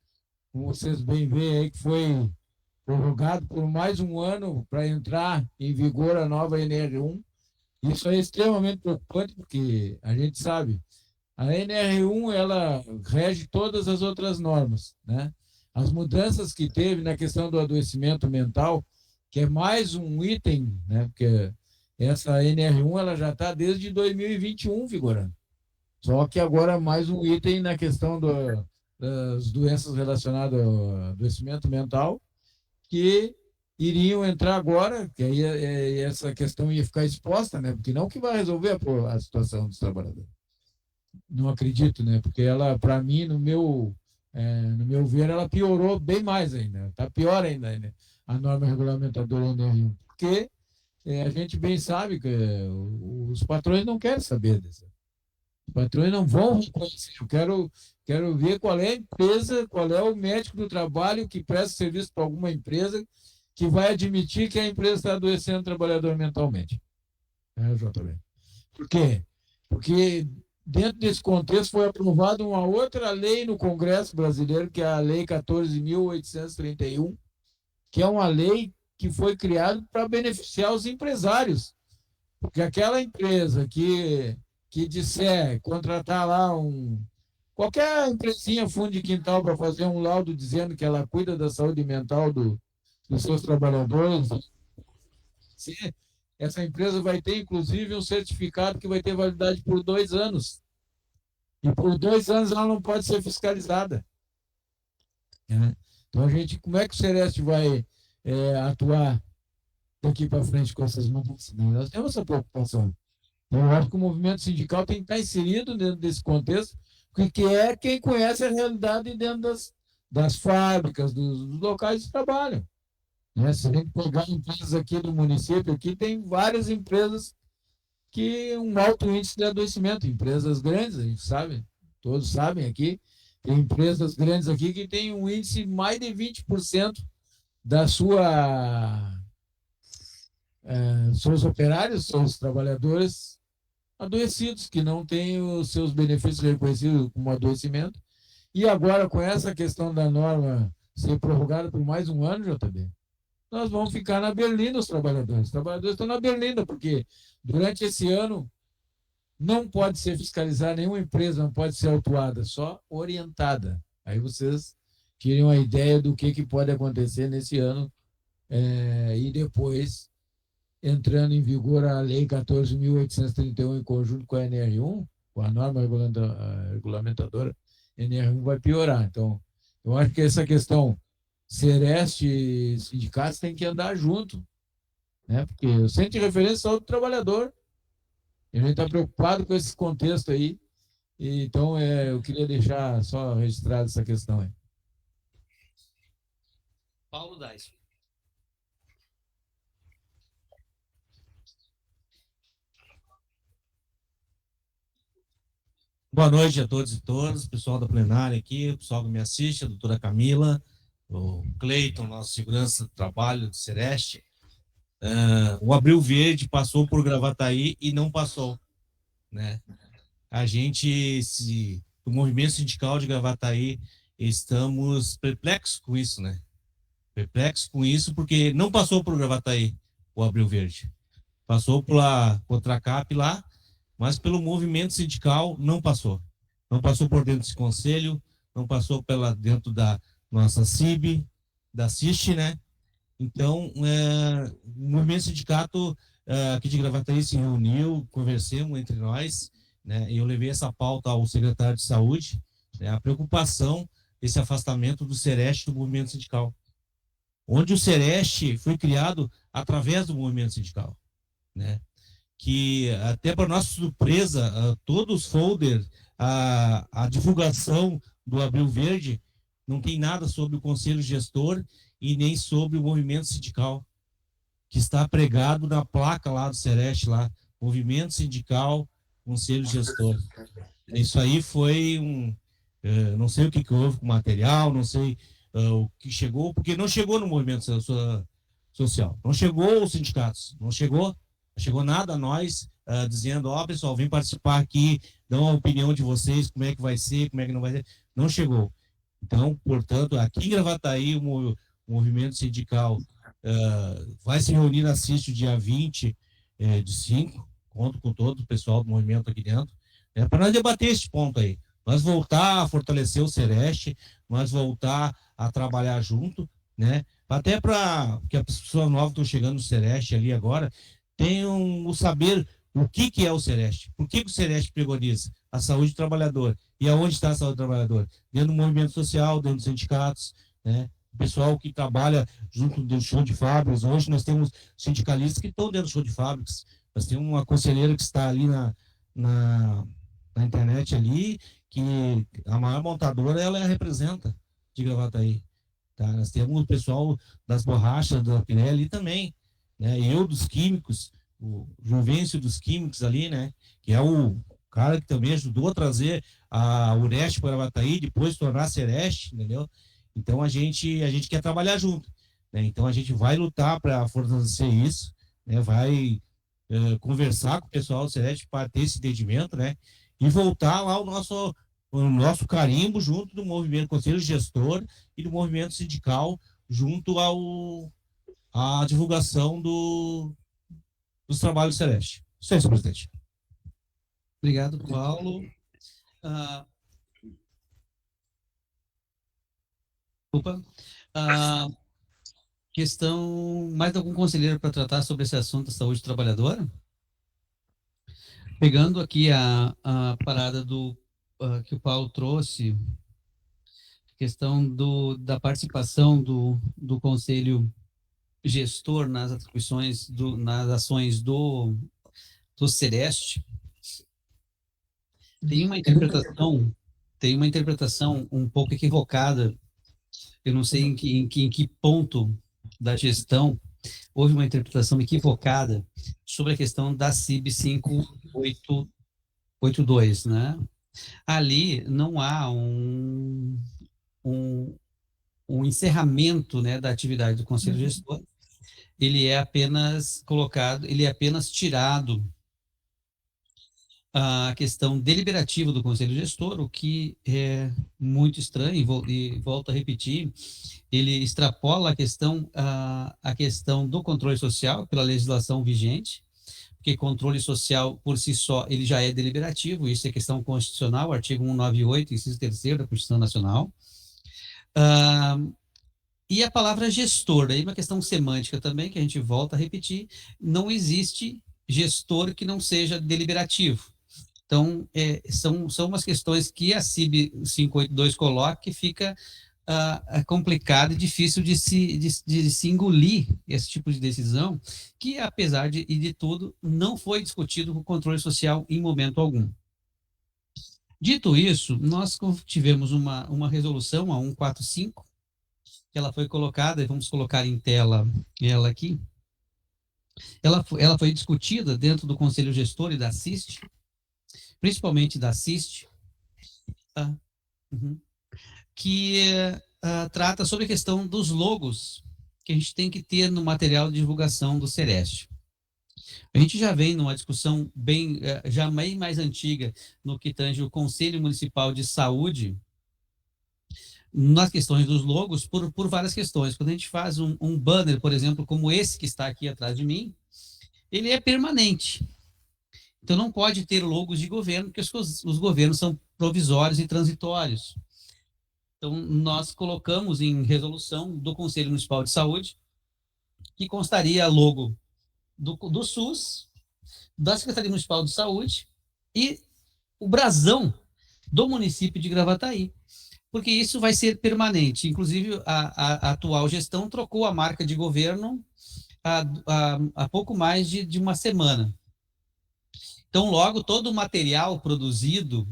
como vocês bem veem aí, que foi prorrogado por mais um ano para entrar em vigor a nova NR1. Isso é extremamente preocupante, porque a gente sabe, a NR1 ela rege todas as outras normas, né? As mudanças que teve na questão do adoecimento mental, que é mais um item, né? Porque essa NR1 ela já está desde 2021 vigorando. Só que agora mais um item na questão das doenças relacionadas ao adoecimento mental, que iriam entrar agora, que aí essa questão ia ficar exposta, né? Porque não que vai resolver a situação dos trabalhadores. Não acredito, né? Porque ela, para mim, no meu ver, ela piorou bem mais ainda. Está pior ainda, né? A norma regulamentadora NR1. Porque a gente bem sabe que os patrões não querem saber disso. Os patrões não vão reconhecer. Eu quero ver qual é a empresa, qual é o médico do trabalho que presta serviço para alguma empresa que vai admitir que a empresa está adoecendo o trabalhador mentalmente. JB. Por quê? Porque dentro desse contexto foi aprovada uma outra lei no Congresso brasileiro, que é a Lei 14.831, que é uma lei que foi criada para beneficiar os empresários, Porque aquela empresa que disser contratar lá qualquer empresinha fundo de quintal para fazer um laudo dizendo que ela cuida da saúde mental dos seus trabalhadores, essa empresa vai ter, inclusive, um certificado que vai ter validade por 2 anos. E por 2 anos ela não pode ser fiscalizada. Né? Então, como é que o Sereste vai atuar daqui para frente com essas mudanças? Nós temos essa preocupação. Eu acho que o movimento sindical tem que estar inserido dentro desse contexto, porque é quem conhece a realidade dentro das fábricas, dos locais de trabalho. Né? Se a gente pegar empresas aqui do município, aqui tem várias empresas que um alto índice de adoecimento, empresas grandes, a gente sabe, todos sabem aqui, tem empresas grandes aqui que tem um índice mais de 20% da seus operários, seus trabalhadores adoecidos, que não têm os seus benefícios reconhecidos como adoecimento. E agora, com essa questão da norma ser prorrogada por mais um ano, JB, nós vamos ficar na berlinda os trabalhadores. Os trabalhadores estão na berlinda, porque durante esse ano não pode ser fiscalizada nenhuma empresa, não pode ser autuada, só orientada. Aí vocês tirem uma ideia do que pode acontecer nesse ano e depois, entrando em vigor a Lei 14.831 em conjunto com a NR1, com a norma regulamentadora, a NR1 vai piorar. Então, eu acho que essa questão Sereste e sindicatos têm que andar junto, né? Porque o centro de referência é só do trabalhador. E a gente está preocupado com esse contexto aí. Então, eu queria deixar só registrado essa questão aí. Paulo Dais. Boa noite a todos e todas, pessoal da plenária aqui, o pessoal que me assiste, a doutora Camila, o Cleiton, nosso segurança do trabalho do Sereste. O Abril Verde passou por Gravataí e não passou, né? A gente, o movimento sindical de Gravataí, estamos perplexos com isso, né? Perplexos com isso porque não passou por Gravataí o Abril Verde. Passou pela Contracap lá, mas pelo movimento sindical não passou. Não passou por dentro desse conselho, não passou dentro da nossa CIB, da CIST, né? Então, o movimento sindicato aqui de Gravataí se reuniu, conversamos entre nós, né? E eu levei essa pauta ao secretário de Saúde, né? A preocupação desse afastamento do Sereste do movimento sindical, onde o Sereste foi criado através do movimento sindical, né? Que até para nossa surpresa, todos os folders, a divulgação do Abril Verde não tem nada sobre o Conselho Gestor e nem sobre o movimento sindical, que está pregado na placa lá do Sereste, lá, Movimento Sindical, Conselho Gestor. Isso aí foi não sei o que houve com o material, não sei o que chegou, porque não chegou no movimento social, não chegou aos sindicatos, não chegou nada a nós, dizendo, pessoal, vem participar aqui, dão a opinião de vocês, como é que vai ser, como é que não vai ser. Não chegou. Então, portanto, aqui em Gravataí, o movimento sindical vai se reunir na CIST dia 20 de 5, conto com todo o pessoal do movimento aqui dentro, para nós debater esse ponto aí. Nós voltar a fortalecer o Sereste, nós voltar a trabalhar junto, né? Até para que as pessoas novas que estão chegando no Sereste ali agora tenham o saber o que é o Sereste. Por que o Sereste preconiza? A saúde do trabalhador. E aonde está a saúde do trabalhador? Dentro do movimento social, dentro dos sindicatos, né? O pessoal que trabalha junto do show de fábricas. Hoje nós temos sindicalistas que estão dentro do show de fábricas. Nós temos uma conselheira que está ali na internet ali, que a maior montadora ela representa de Gravataí. Tá? Nós temos o pessoal das borrachas da Pirelli também, né? Eu dos químicos, o Juvencio dos químicos ali, né? Que é o cara que também ajudou a trazer a Ureste para Gravataí, depois tornar a Sereste, entendeu? Então a gente quer trabalhar junto, né? Então a gente vai lutar para fortalecer isso, né? Vai conversar com o pessoal do Sereste para ter esse entendimento, né? E voltar lá o nosso carimbo junto do movimento Conselho Gestor e do movimento sindical junto à divulgação dos trabalhos Sereste. Só isso, presidente. Obrigado, Paulo. Mais algum conselheiro para tratar sobre esse assunto da saúde trabalhadora? Pegando aqui a parada que o Paulo trouxe, questão da participação do conselho gestor nas atribuições, nas ações do Sereste, tem uma interpretação um pouco equivocada. Eu não sei em que ponto da gestão houve uma interpretação equivocada sobre a questão da CIB 5882, né? Ali não há um encerramento, né, da atividade do Conselho Gestor. Ele é apenas tirado a questão deliberativa do Conselho Gestor, o que é muito estranho, e volto a repetir, ele extrapola a questão do controle social pela legislação vigente, porque controle social, por si só, ele já é deliberativo, isso é questão constitucional, artigo 198, inciso 3º da Constituição Nacional. E a palavra gestor, aí uma questão semântica também, que a gente volta a repetir, não existe gestor que não seja deliberativo. Então, são umas questões que a CIB 582 coloca que fica complicado e difícil de se engolir esse tipo de decisão, que, apesar de tudo, não foi discutido com o controle social em momento algum. Dito isso, nós tivemos uma resolução, a 145, que ela foi colocada, e vamos colocar em tela ela aqui. Ela foi discutida dentro do Conselho Gestor e da CIST, principalmente da CIST, que trata sobre a questão dos logos que a gente tem que ter no material de divulgação do Sereste. A gente já vem numa discussão já bem mais antiga no que tange o Conselho Municipal de Saúde, nas questões dos logos, por várias questões. Quando a gente faz um banner, por exemplo, como esse que está aqui atrás de mim, ele é permanente. Então, não pode ter logos de governo, porque os governos são provisórios e transitórios. Então, nós colocamos em resolução do Conselho Municipal de Saúde que constaria logo do SUS, da Secretaria Municipal de Saúde e o brasão do município de Gravataí, porque isso vai ser permanente. Inclusive, a atual gestão trocou a marca de governo há pouco mais de uma semana. Então, logo, todo o material produzido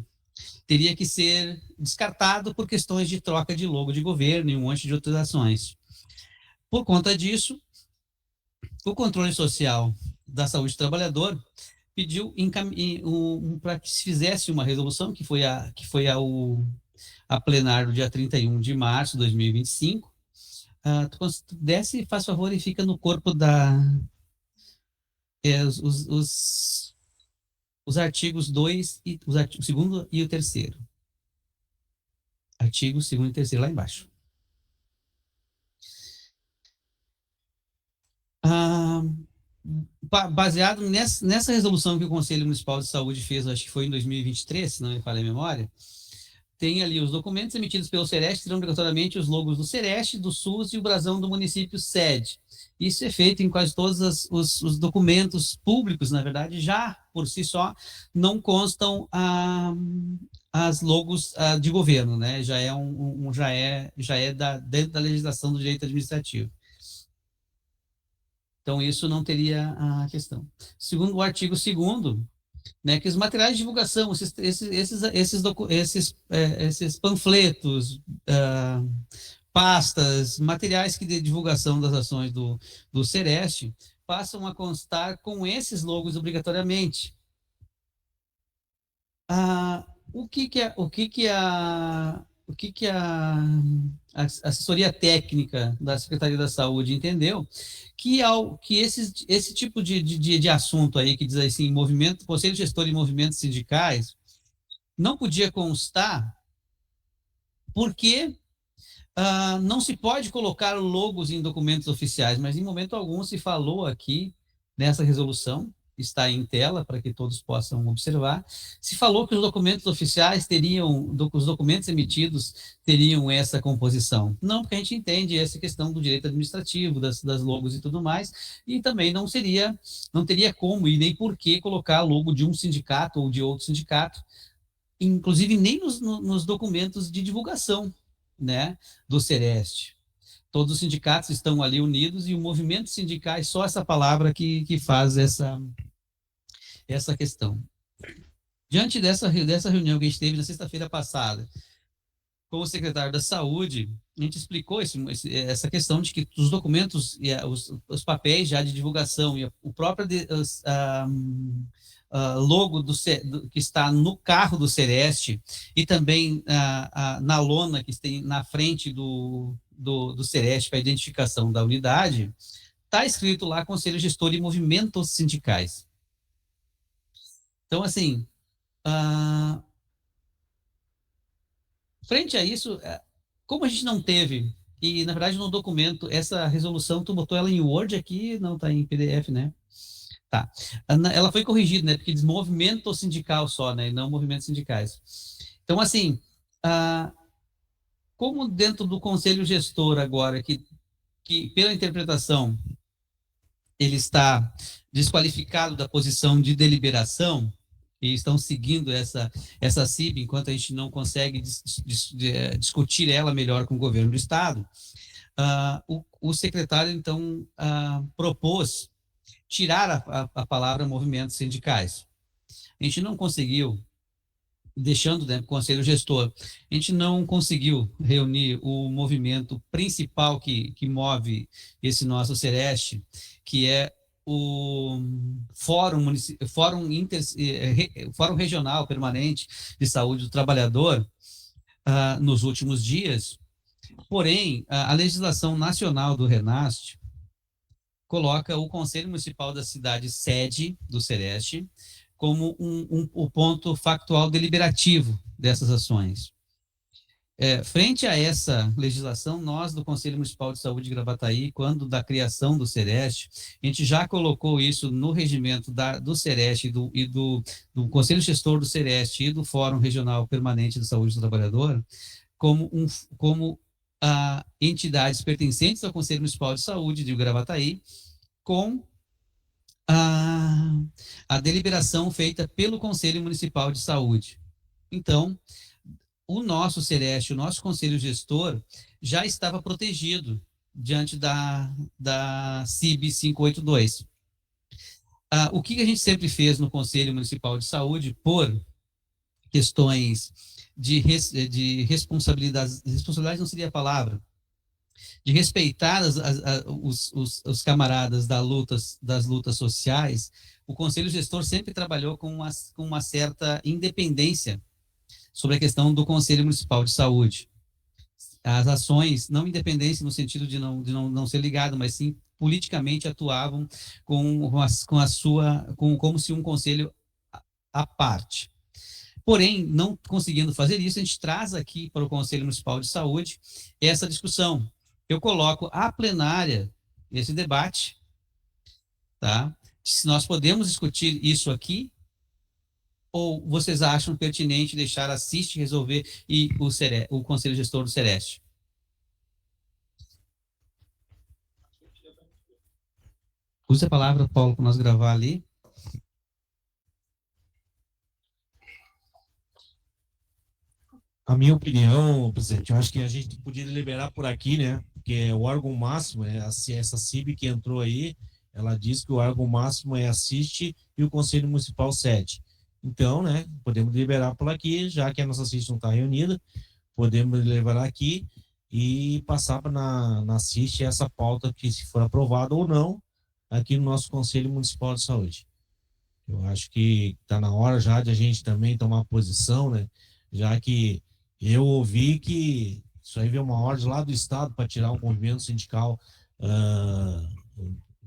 teria que ser descartado por questões de troca de logo de governo e um monte de outras ações. Por conta disso, o controle social da saúde do trabalhador pediu para que se fizesse uma resolução, que foi a plenário do dia 31 de março de 2025. Desce, faz favor, e fica no corpo os artigos 2, o 2º e o 3º. Artigo 2º e 3º, lá embaixo. Baseado nessa resolução que o Conselho Municipal de Saúde fez, acho que foi em 2023, se não me falha a memória, tem ali os documentos emitidos pelo Sereste, terão obrigatoriamente os logos do Sereste, do SUS e o brasão do município sede. Isso é feito em quase todos os documentos públicos, na verdade, já por si só não constam as logos de governo, né? Já é dentro da legislação do direito administrativo. Então, isso não teria a questão. Segundo o artigo 2º, né, que os materiais de divulgação, esses panfletos, pastas, materiais de divulgação das ações do Sereste, passam a constar com esses logos obrigatoriamente. O que a assessoria técnica da Secretaria da Saúde entendeu que esse tipo de assunto aí, que diz assim, Conselho Gestor e movimentos sindicais, não podia constar porque não se pode colocar logos em documentos oficiais, mas em momento algum se falou aqui nessa resolução, está em tela para que todos possam observar. Se falou que os documentos oficiais os documentos emitidos teriam essa composição. Não, porque a gente entende essa questão do direito administrativo, das logos e tudo mais, e também não teria como e nem por que colocar logo de um sindicato ou de outro sindicato, inclusive nem nos documentos de divulgação, né, do Sereste. Todos os sindicatos estão ali unidos e o movimento sindical é só essa palavra que faz essa questão. Diante dessa reunião que a gente teve na sexta-feira passada, com o secretário da Saúde, a gente explicou essa questão de que os documentos e os papéis já de divulgação e o próprio logo que está no carro do Sereste e também na lona que tem na frente do Sereste para identificação da unidade, está escrito lá Conselho Gestor e Movimentos Sindicais. Então, assim, frente a isso, como a gente não teve, e na verdade no documento, essa resolução, tu botou ela em Word aqui, não está em PDF, né? Tá. Ela foi corrigida, né? Porque diz movimento sindical só, né? E não movimentos sindicais. Então, assim, como dentro do conselho gestor agora, que pela interpretação ele está desqualificado da posição de deliberação, e estão seguindo essa CIB, enquanto a gente não consegue discutir ela melhor com o governo do Estado, o secretário, então, propôs tirar a palavra movimentos sindicais. A gente não conseguiu, deixando, né, o conselho gestor, a gente não conseguiu reunir o movimento principal que move esse nosso Sereste, que é o Fórum Regional Permanente de Saúde do Trabalhador, nos últimos dias. Porém, a legislação nacional do RENAST coloca o Conselho Municipal da cidade sede do Sereste como o ponto factual deliberativo dessas ações. Frente a essa legislação, nós do Conselho Municipal de Saúde de Gravataí, quando da criação do Sereste, a gente já colocou isso no regimento do Sereste e do Conselho Gestor do Sereste e do Fórum Regional Permanente de Saúde do Trabalhador como entidades pertencentes ao Conselho Municipal de Saúde de Gravataí, com a deliberação feita pelo Conselho Municipal de Saúde. Então, o nosso Sereste, o nosso Conselho Gestor, já estava protegido diante da CIB 582. O que a gente sempre fez no Conselho Municipal de Saúde, por questões de responsabilidade não seria a palavra, de respeitar os camaradas das lutas sociais, o Conselho Gestor sempre trabalhou com uma certa independência sobre a questão do Conselho Municipal de Saúde. As ações, não independência no sentido de não ser ligado, mas sim politicamente atuavam como se um conselho à parte. Porém, não conseguindo fazer isso, a gente traz aqui para o Conselho Municipal de Saúde essa discussão. Eu coloco à plenária esse debate, tá? Se nós podemos discutir isso aqui, ou vocês acham pertinente deixar a CIST resolver e o Conselho Gestor do Sereste? Use a palavra, Paulo, para nós gravar ali. A minha opinião, presidente, eu acho que a gente podia deliberar por aqui, né? Porque o órgão máximo, essa CIB que entrou aí, ela diz que o órgão máximo é a CIST e o Conselho Municipal sede. Então, né, podemos deliberar por aqui, já que a nossa CIST não está reunida, podemos deliberar aqui e passar na CIST essa pauta que, se for aprovada ou não, aqui no nosso Conselho Municipal de Saúde. Eu acho que está na hora já de a gente também tomar posição, né, já que eu ouvi que isso aí veio uma ordem lá do Estado para tirar o movimento sindical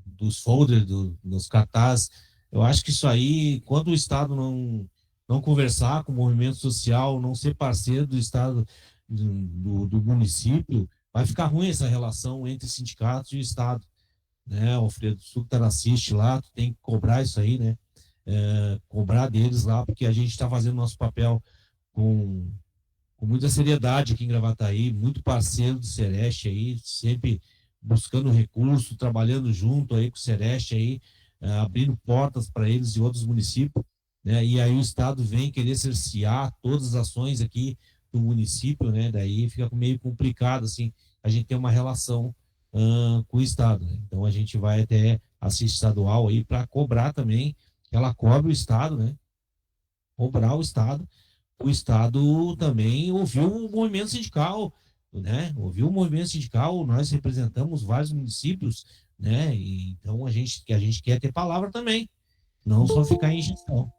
dos folders, dos cartazes. Eu acho que isso aí, quando o Estado não conversar com o movimento social, não ser parceiro do Estado, do município, vai ficar ruim essa relação entre sindicatos e o Estado. né? Alfredo, tu que tá na CIST lá, tu tem que cobrar isso aí, né? Cobrar deles lá, porque a gente está fazendo nosso papel com muita seriedade aqui em Gravataí, muito parceiro do Sereste aí, sempre buscando recurso, trabalhando junto aí com o Sereste aí, abrindo portas para eles e outros municípios, né? E aí o Estado vem querer cercear todas as ações aqui do município, né? Daí fica meio complicado, assim, a gente tem uma relação com o Estado, né? Então a gente vai até a CIST estadual aí para cobrar também, ela cobre o Estado, né? Cobrar o Estado também ouviu o movimento sindical, né? Ouviu o movimento sindical, nós representamos vários municípios, né? E, então a gente quer ter palavra também, não só ficar em gestão.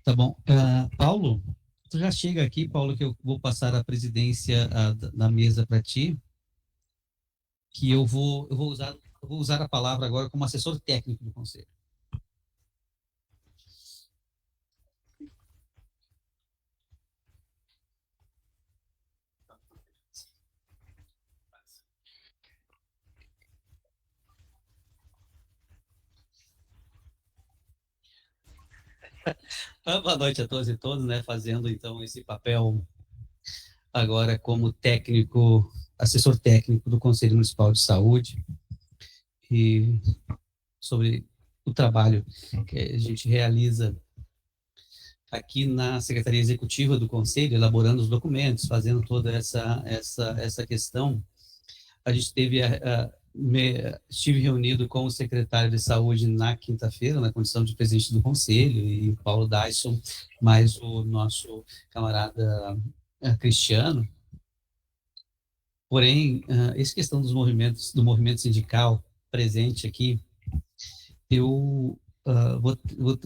Tá bom. Paulo, tu já chega aqui, Paulo, que eu vou passar a presidência da mesa para ti, que eu vou usar a palavra agora como assessor técnico do Conselho. Boa noite a todos e todas, né? Fazendo então esse papel agora como técnico, assessor técnico do Conselho Municipal de Saúde e sobre o trabalho que a gente realiza aqui na Secretaria Executiva do Conselho, elaborando os documentos, fazendo toda essa questão. A gente estive reunido com o secretário de Saúde na quinta-feira, na condição de presidente do Conselho, e Paulo Dyson, mais o nosso camarada Cristiano. Porém, essa questão do movimento sindical presente aqui, eu vou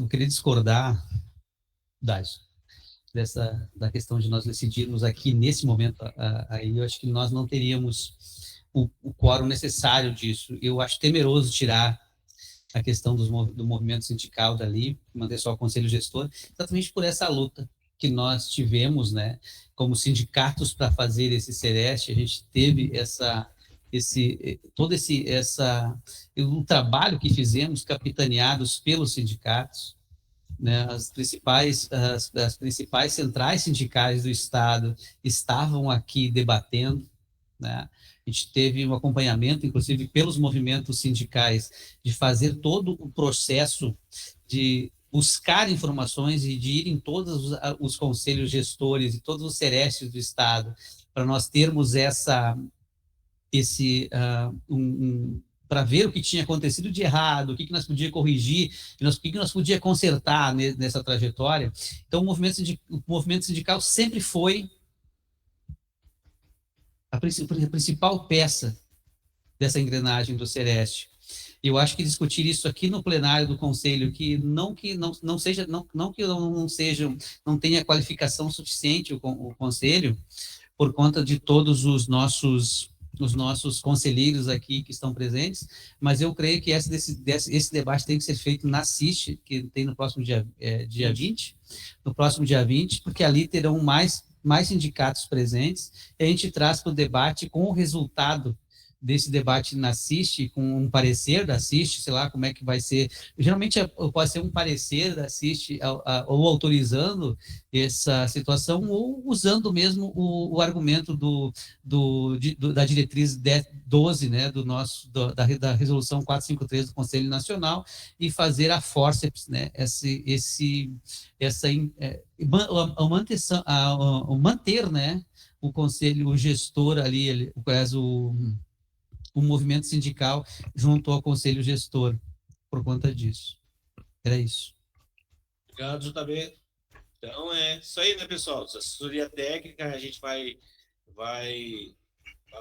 querer discordar, Dyson, da questão de nós decidirmos aqui, nesse momento, aí eu acho que nós não teríamos o quórum necessário disso. Eu acho temeroso tirar a questão do movimento sindical dali, manter só o conselho gestor, exatamente por essa luta que nós tivemos, né, como sindicatos para fazer esse Sereste. A gente teve o trabalho que fizemos capitaneados pelos sindicatos, né, as principais centrais sindicais do Estado estavam aqui debatendo, né? A gente teve um acompanhamento, inclusive, pelos movimentos sindicais, de fazer todo o processo de buscar informações e de ir em todos os conselhos gestores e todos os serestes do Estado, para nós termos para ver o que tinha acontecido de errado, o que nós podíamos corrigir, o que nós podíamos consertar nessa trajetória. Então, o movimento sindical sempre foi a principal peça dessa engrenagem do Sereste. Eu acho que discutir isso aqui no plenário do Conselho, não tenha qualificação suficiente o Conselho, por conta de todos os nossos conselheiros aqui que estão presentes, mas eu creio que esse debate tem que ser feito na CIST, que tem no próximo dia 20, porque ali terão mais sindicatos presentes, e a gente traz para o debate com o resultado desse debate na CIST, com um parecer da CIST, sei lá como é que vai ser. Geralmente pode ser um parecer da CIST ou autorizando essa situação, ou usando mesmo o argumento da diretriz 12, né, da resolução 453 do Conselho Nacional, e fazer a forceps, né, manter, né, o conselho, o gestor ali, o movimento sindical junto ao conselho gestor, por conta disso. Era isso. Obrigado, JB. Então, é isso aí, né, pessoal? Assessoria técnica, a gente vai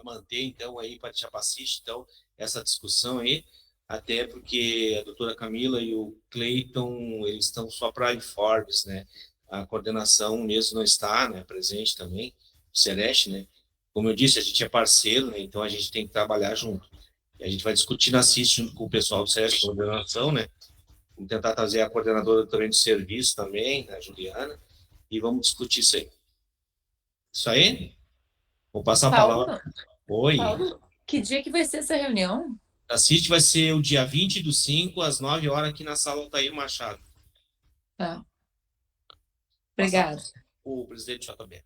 manter, então, aí, para deixar para assistir, então, essa discussão aí, até porque a doutora Camila e o Cleiton, eles estão só para informes, né? A coordenação mesmo não está, né, presente também, o Sereste, né? Como eu disse, a gente é parceiro, né? Então a gente tem que trabalhar junto. E a gente vai discutir na CIST junto com o pessoal do Sereste, coordenação, né? Vamos tentar trazer a coordenadora também do serviço também, a Juliana, e vamos discutir isso aí. Isso aí? Vou passar a palavra. Oi. Paulo, que dia que vai ser essa reunião? A CIT vai ser o dia 20/5, às 9 horas, aqui na sala Altair Machado. Tá. Passar Obrigada. o presidente JB.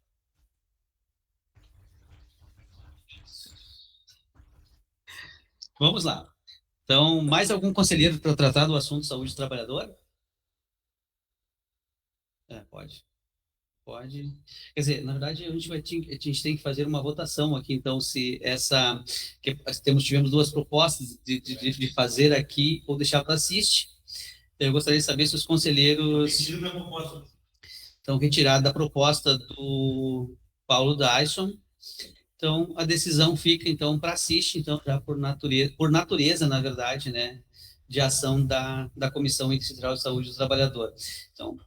Vamos lá. Então, mais algum conselheiro para tratar do assunto saúde do trabalhador? Pode. Pode. Quer dizer, na verdade, a gente tem que fazer uma votação aqui, então, se essa. Tivemos duas propostas de fazer aqui ou deixar para assistir. Eu gostaria de saber se os conselheiros estão retirados da proposta do Paulo Dyson. Então, a decisão fica, então, para assistir, então, já por natureza, na verdade, né, de ação da Comissão Intersindical de Saúde do Trabalhador. Então,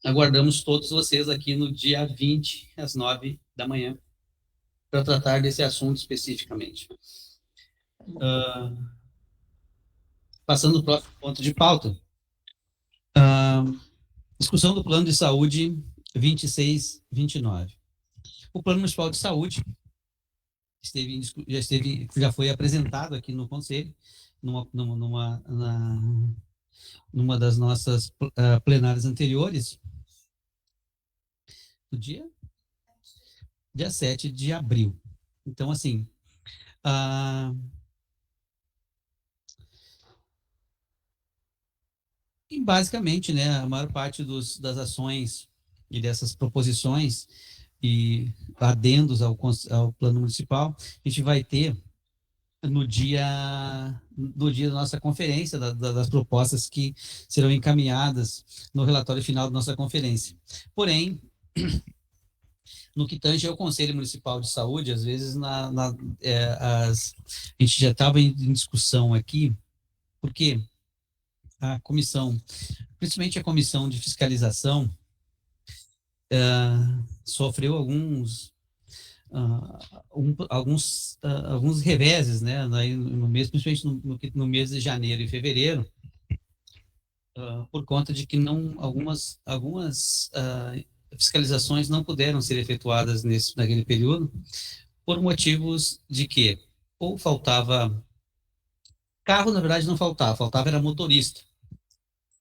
aguardamos todos vocês aqui no dia 20, às 9 da manhã, para tratar desse assunto especificamente. Passando ao próximo ponto de pauta. Discussão do Plano de Saúde 26-29. O Plano Municipal de Saúde já foi apresentado aqui no Conselho, numa das nossas plenárias anteriores, no dia 7 de abril. Então, assim, e basicamente, né, a maior parte das ações e dessas proposições e adendos ao plano municipal, a gente vai ter no dia da nossa conferência, das propostas que serão encaminhadas no relatório final da nossa conferência. Porém, no que tange ao Conselho Municipal de Saúde, às vezes a gente já estava em discussão aqui, porque a comissão, principalmente a comissão de fiscalização, sofreu alguns reveses, né, no mês, principalmente no mês de janeiro e fevereiro, por conta de que algumas fiscalizações não puderam ser efetuadas naquele período, por motivos de que ou faltava carro, na verdade não faltava era motorista,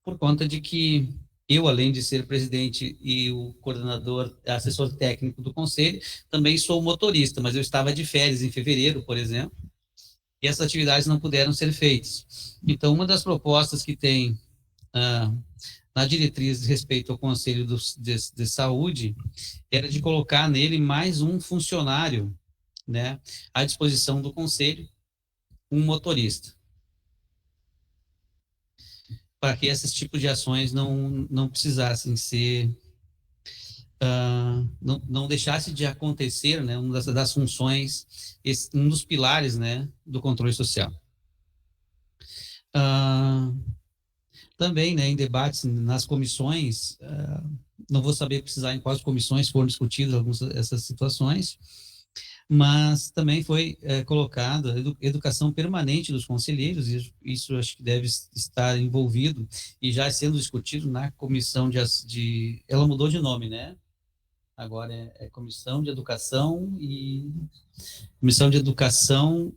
por conta de que eu, além de ser presidente e o coordenador, assessor técnico do conselho, também sou motorista, mas eu estava de férias em fevereiro, por exemplo, e essas atividades não puderam ser feitas. Então, uma das propostas que tem na diretriz de respeito ao Conselho de Saúde era de colocar nele mais um funcionário, né, à disposição do Conselho, um motorista, para que esses tipos de ações não precisassem ser, não deixasse de acontecer, né, uma das funções, um dos pilares, né, do controle social. Também, né, em debates nas comissões, não vou saber precisar em quais comissões foram discutidas algumas dessas situações, mas também foi colocada educação permanente dos conselheiros, e isso acho que deve estar envolvido e já sendo discutido na comissão ela mudou de nome, né? Agora é Comissão de Educação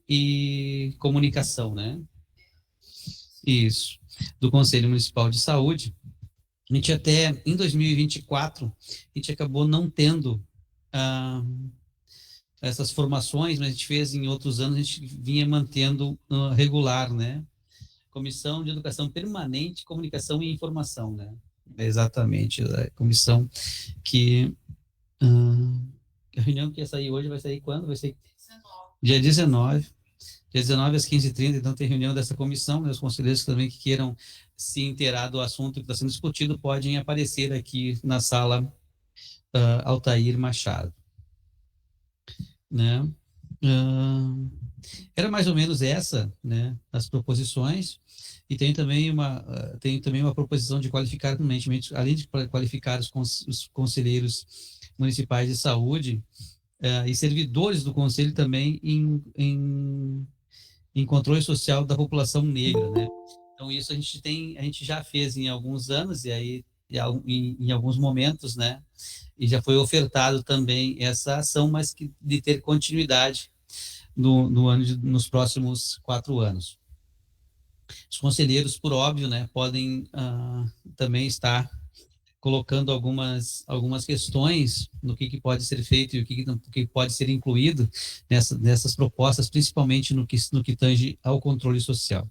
e Comunicação, né? Isso, do Conselho Municipal de Saúde. A gente até, em 2024, a gente acabou não tendo essas formações, mas a gente fez em outros anos, a gente vinha mantendo regular, né? Comissão de Educação Permanente, Comunicação e Informação, né? Exatamente, a comissão que... a reunião que ia sair hoje vai sair quando? Vai sair 19. Dia 19. Dia 19 às 15h30, então tem reunião dessa comissão, né? Os conselheiros também que queiram se inteirar do assunto que está sendo discutido podem aparecer aqui na sala Altair Machado. Né? Era mais ou menos essa, né, as proposições, e tem também uma proposição de qualificar, além de qualificar os conselheiros municipais de saúde e servidores do conselho também em controle social da população negra, né? Então isso a gente já fez em alguns anos e aí em alguns momentos, né? E já foi ofertado também essa ação, mas de ter continuidade nos próximos 4 anos. Os conselheiros, por óbvio, né, podem também estar colocando algumas questões no que pode ser feito e o que pode ser incluído nessas propostas, principalmente no que tange ao controle social.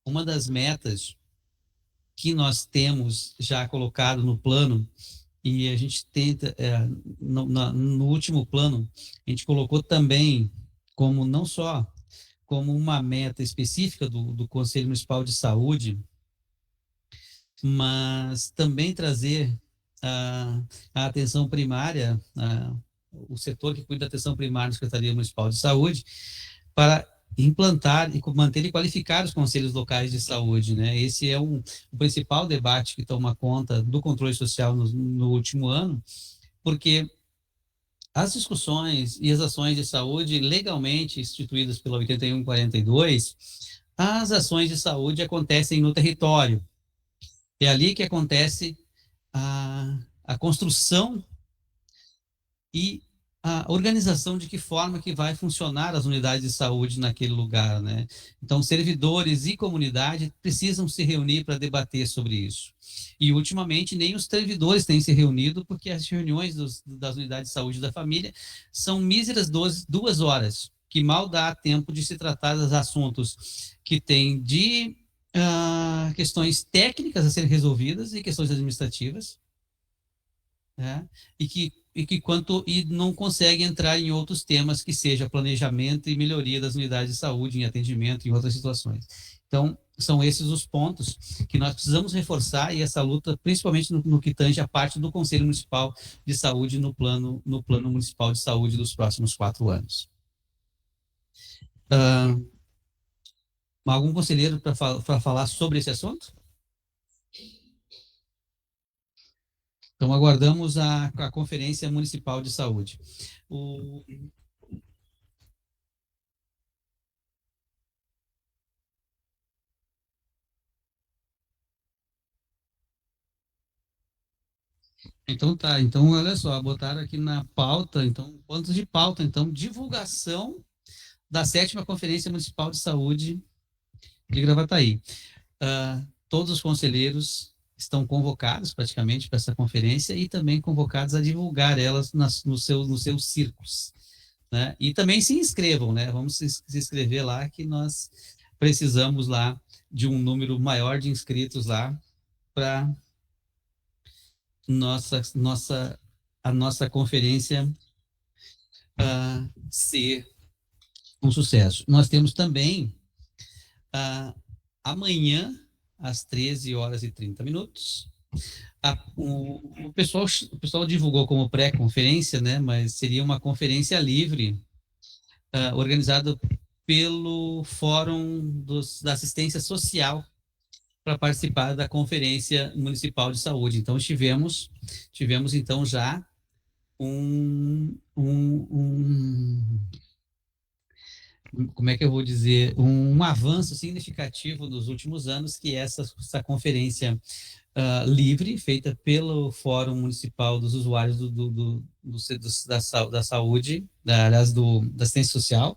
Uma das metas que nós temos já colocado no plano, e a gente tenta, no último plano, a gente colocou também como não só como uma meta específica do Conselho Municipal de Saúde, mas também trazer a atenção primária, o setor que cuida da atenção primária da Secretaria Municipal de Saúde, para implantar e manter e qualificar os conselhos locais de saúde, né? Esse é o principal debate que toma conta do controle social no último ano, porque as discussões e as ações de saúde legalmente instituídas pela 8142, as ações de saúde acontecem no território. É ali que acontece a construção e a organização de que forma que vai funcionar as unidades de saúde naquele lugar, né? Então, servidores e comunidade precisam se reunir para debater sobre isso. E, ultimamente, nem os servidores têm se reunido, porque as reuniões das unidades de saúde da família são míseras 2 horas, que mal dá tempo de se tratar dos assuntos que têm de questões técnicas a serem resolvidas e questões administrativas, né? E não consegue entrar em outros temas que seja planejamento e melhoria das unidades de saúde, em atendimento e outras situações. Então, são esses os pontos que nós precisamos reforçar, e essa luta, principalmente no que tange a parte do Conselho Municipal de Saúde no plano municipal de saúde dos próximos 4 anos. Algum conselheiro para falar sobre esse assunto? Então, aguardamos a Conferência Municipal de Saúde. Então, tá. Então, olha só, botaram aqui na pauta, então, pontos de pauta. Então, divulgação da 7ª Conferência Municipal de Saúde de Gravataí. Todos os conselheiros estão convocados praticamente para essa conferência e também convocados a divulgar elas nos seus círculos, né? E também se inscrevam, né? Vamos se inscrever lá, que nós precisamos lá de um número maior de inscritos lá para a nossa conferência ser um sucesso. Nós temos também amanhã, às 13h30. O pessoal divulgou como pré-conferência, né, mas seria uma conferência livre, organizada pelo Fórum da Assistência Social, para participar da Conferência Municipal de Saúde. Então, tivemos então já como é que eu vou dizer, um avanço significativo nos últimos anos, que é essa conferência livre, feita pelo Fórum Municipal dos Usuários da Saúde, aliás, da Assistência Social.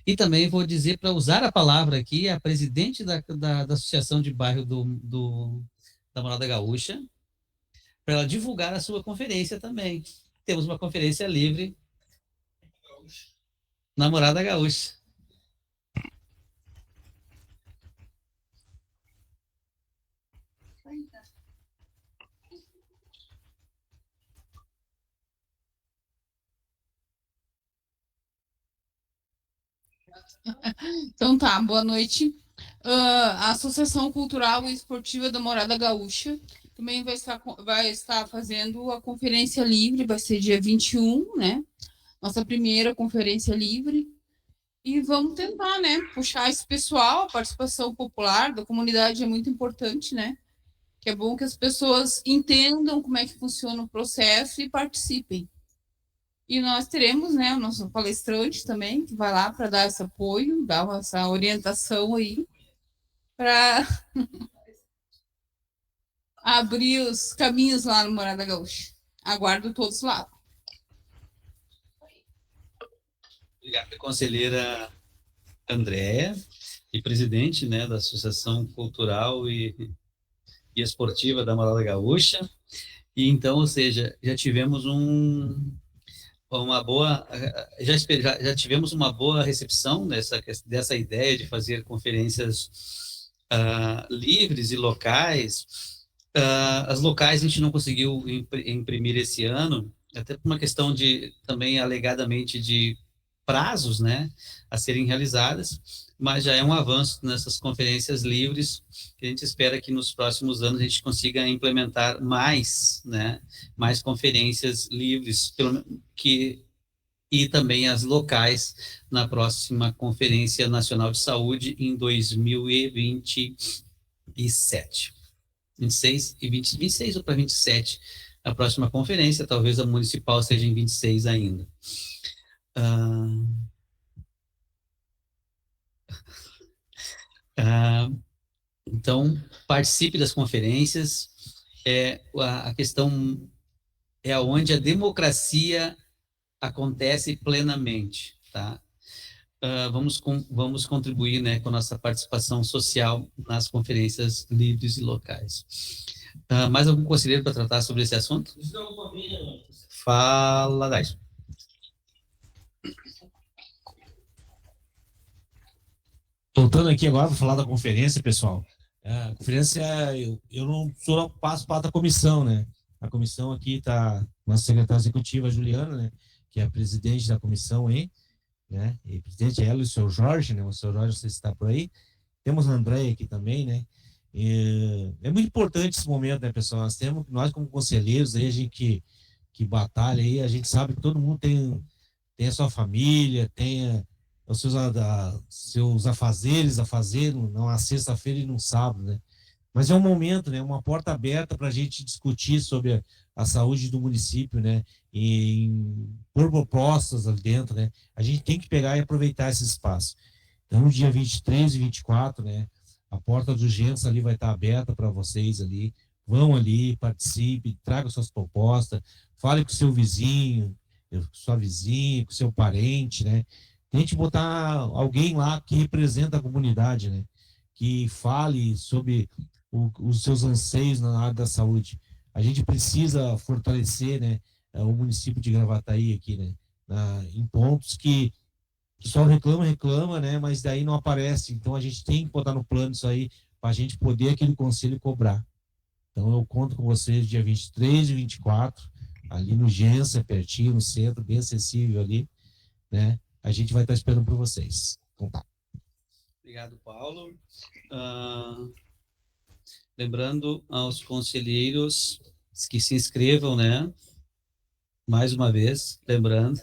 E também vou dizer, para usar a palavra aqui, a presidente da Associação de Bairro da Morada Gaúcha, para ela divulgar a sua conferência também. Temos uma conferência livre na Morada Gaúcha. Então tá, boa noite. A Associação Cultural e Esportiva da Morada Gaúcha também vai estar fazendo a conferência livre, vai ser dia 21, né? Nossa primeira conferência livre. E vamos tentar, né, puxar esse pessoal, a participação popular da comunidade é muito importante, né? Que é bom que as pessoas entendam como é que funciona o processo e participem. E nós teremos, né, o nosso palestrante também, que vai lá para dar esse apoio, dar essa orientação aí, para abrir os caminhos lá no Morada Gaúcha. Aguardo todos lá. Obrigado, conselheira Andréa. e presidente, né, da Associação Cultural e Esportiva da Morada Gaúcha. E então, ou seja, já tivemos uma boa, já tivemos uma boa recepção dessa ideia de fazer conferências livres e locais. As locais a gente não conseguiu imprimir esse ano, até por uma questão de, também alegadamente, de prazos, né, a serem realizadas, mas já é um avanço nessas conferências livres, que a gente espera que nos próximos anos a gente consiga implementar mais, né, mais conferências livres, e também as locais na próxima Conferência Nacional de Saúde em 2027. 26 ou para 27 a próxima conferência, talvez a municipal seja em 26 ainda. Então, participe das conferências. A questão é onde a democracia acontece plenamente, tá? Vamos contribuir, né, com a nossa participação social nas conferências livres e locais. Mais algum conselheiro para tratar sobre esse assunto? Fala, Dais. Voltando aqui agora para falar da conferência, pessoal. A conferência, eu não passo parte da comissão, né? A comissão aqui está nossa secretária executiva, Juliana, né? Que é a presidente da comissão aí, né? E presidente é ela e o seu Jorge, né? O seu Jorge, você está por aí. Temos a Andréia aqui também, né? É muito importante esse momento, né, pessoal? Nós como conselheiros, aí, a gente que batalha aí, a gente sabe que todo mundo tem a sua família, tem os seus afazeres a fazer, numa sexta-feira e num sábado, né? Mas é um momento, né? Uma porta aberta para a gente discutir sobre a saúde do município, né? E por propostas ali dentro, né? A gente tem que pegar e aproveitar esse espaço. Então, no dia 23 e 24, né? A porta de urgência ali vai estar aberta para vocês ali. Vão ali, participe, tragam suas propostas, fale com o seu vizinho, com sua vizinha, com o seu parente, né? Tente botar alguém lá que representa a comunidade, né? Que fale sobre os seus anseios na área da saúde. A gente precisa fortalecer, né, o município de Gravataí aqui, né? Em pontos que só reclama, né? Mas daí não aparece. Então a gente tem que botar no plano isso aí para a gente poder aquele conselho cobrar. Então eu conto com vocês dia 23 e 24, ali no Gença, pertinho, no centro, bem acessível ali, né? A gente vai estar esperando por vocês. Então tá. Obrigado, Paulo. Lembrando aos conselheiros que se inscrevam, né? Mais uma vez, lembrando,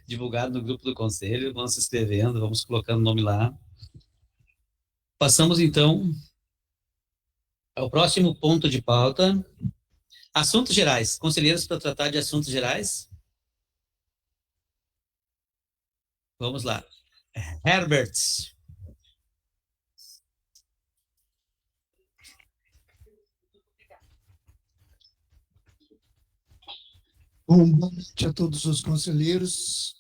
divulgado no grupo do conselho, vão se inscrevendo, vamos colocando o nome lá. Passamos, então, ao próximo ponto de pauta. Assuntos gerais. Conselheiros para tratar de assuntos gerais? Vamos lá. Herbert. Bom, boa noite a todos os conselheiros.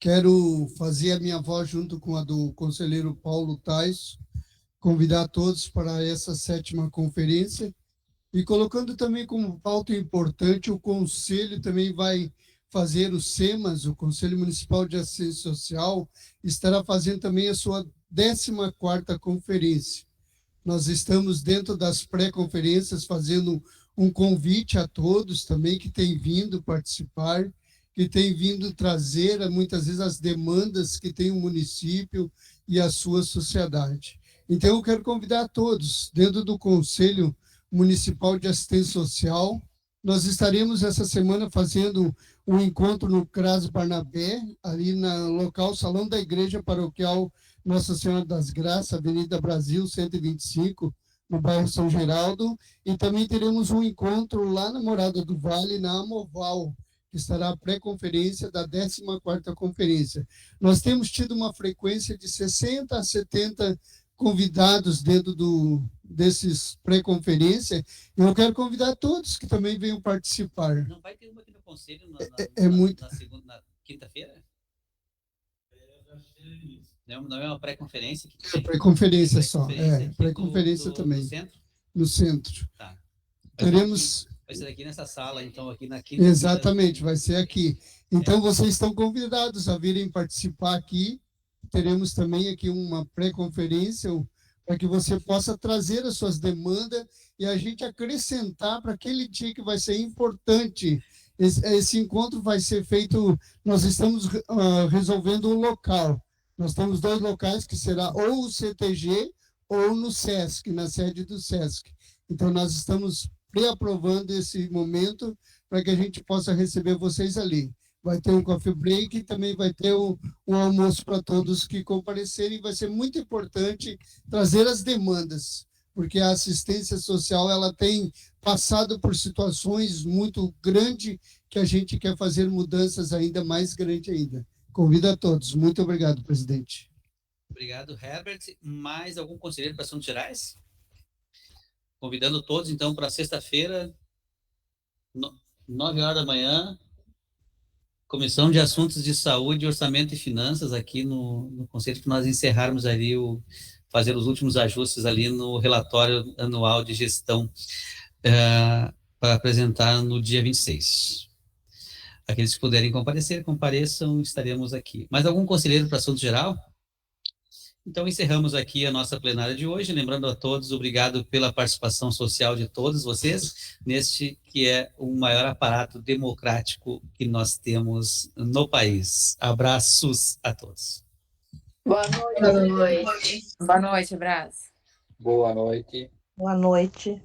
Quero fazer a minha voz junto com a do conselheiro Paulo Tais, convidar todos para essa 7ª conferência e colocando também como pauta importante, o conselho também vai fazer o SEMAS, o Conselho Municipal de Assistência Social, estará fazendo também a sua 14ª conferência. Nós estamos dentro das pré-conferências fazendo um convite a todos também que têm vindo participar, que têm vindo trazer muitas vezes as demandas que tem o município e a sua sociedade. Então eu quero convidar a todos, dentro do Conselho Municipal de Assistência Social, nós estaremos essa semana fazendo um encontro no CRAS Barnabé, ali no local Salão da Igreja Paroquial Nossa Senhora das Graças, Avenida Brasil 125, no bairro São Geraldo, e também teremos um encontro lá na Morada do Vale, na Amoval, que estará a pré-conferência da 14ª conferência. Nós temos tido uma frequência de 60 a 70 convidados dentro desses pré-conferência, e eu quero convidar todos que também venham participar. Não vai ter uma aqui no conselho muito... na quinta-feira? Não é uma pré-conferência? É pré-conferência só. Pré-conferência Pré-conferência do também. centro? No centro. Tá. Teremos... Vai ser aqui nessa sala, então, aqui na quinta. Exatamente, vai ser aqui. Então, vocês estão convidados a virem participar aqui. Teremos também aqui uma pré-conferência para que você possa trazer as suas demandas e a gente acrescentar para aquele dia que vai ser importante. Esse encontro vai ser feito, nós estamos resolvendo o local. Nós temos 2 locais, que será ou o CTG ou no SESC, na sede do SESC. Então, nós estamos pré-aprovando esse momento para que a gente possa receber vocês ali. Vai ter um coffee break e também vai ter um almoço para todos que comparecerem. Vai ser muito importante trazer as demandas, porque a assistência social ela tem passado por situações muito grandes que a gente quer fazer mudanças ainda mais grandes ainda. Convido a todos. Muito obrigado, presidente. Obrigado, Herbert. Mais algum conselheiro para assuntos gerais? Convidando todos, então, para sexta-feira, 9 horas da manhã, Comissão de Assuntos de Saúde, Orçamento e Finanças, aqui no Conselho, que nós encerrarmos ali, fazer os últimos ajustes ali no relatório anual de gestão para apresentar no dia 26. Aqueles que puderem comparecer, compareçam, estaremos aqui. Mais algum conselheiro para assunto geral? Então, encerramos aqui a nossa plenária de hoje, lembrando a todos, obrigado pela participação social de todos vocês, neste que é o maior aparato democrático que nós temos no país. Abraços a todos. Boa noite. Boa noite. Boa noite, abraço. Boa noite. Boa noite.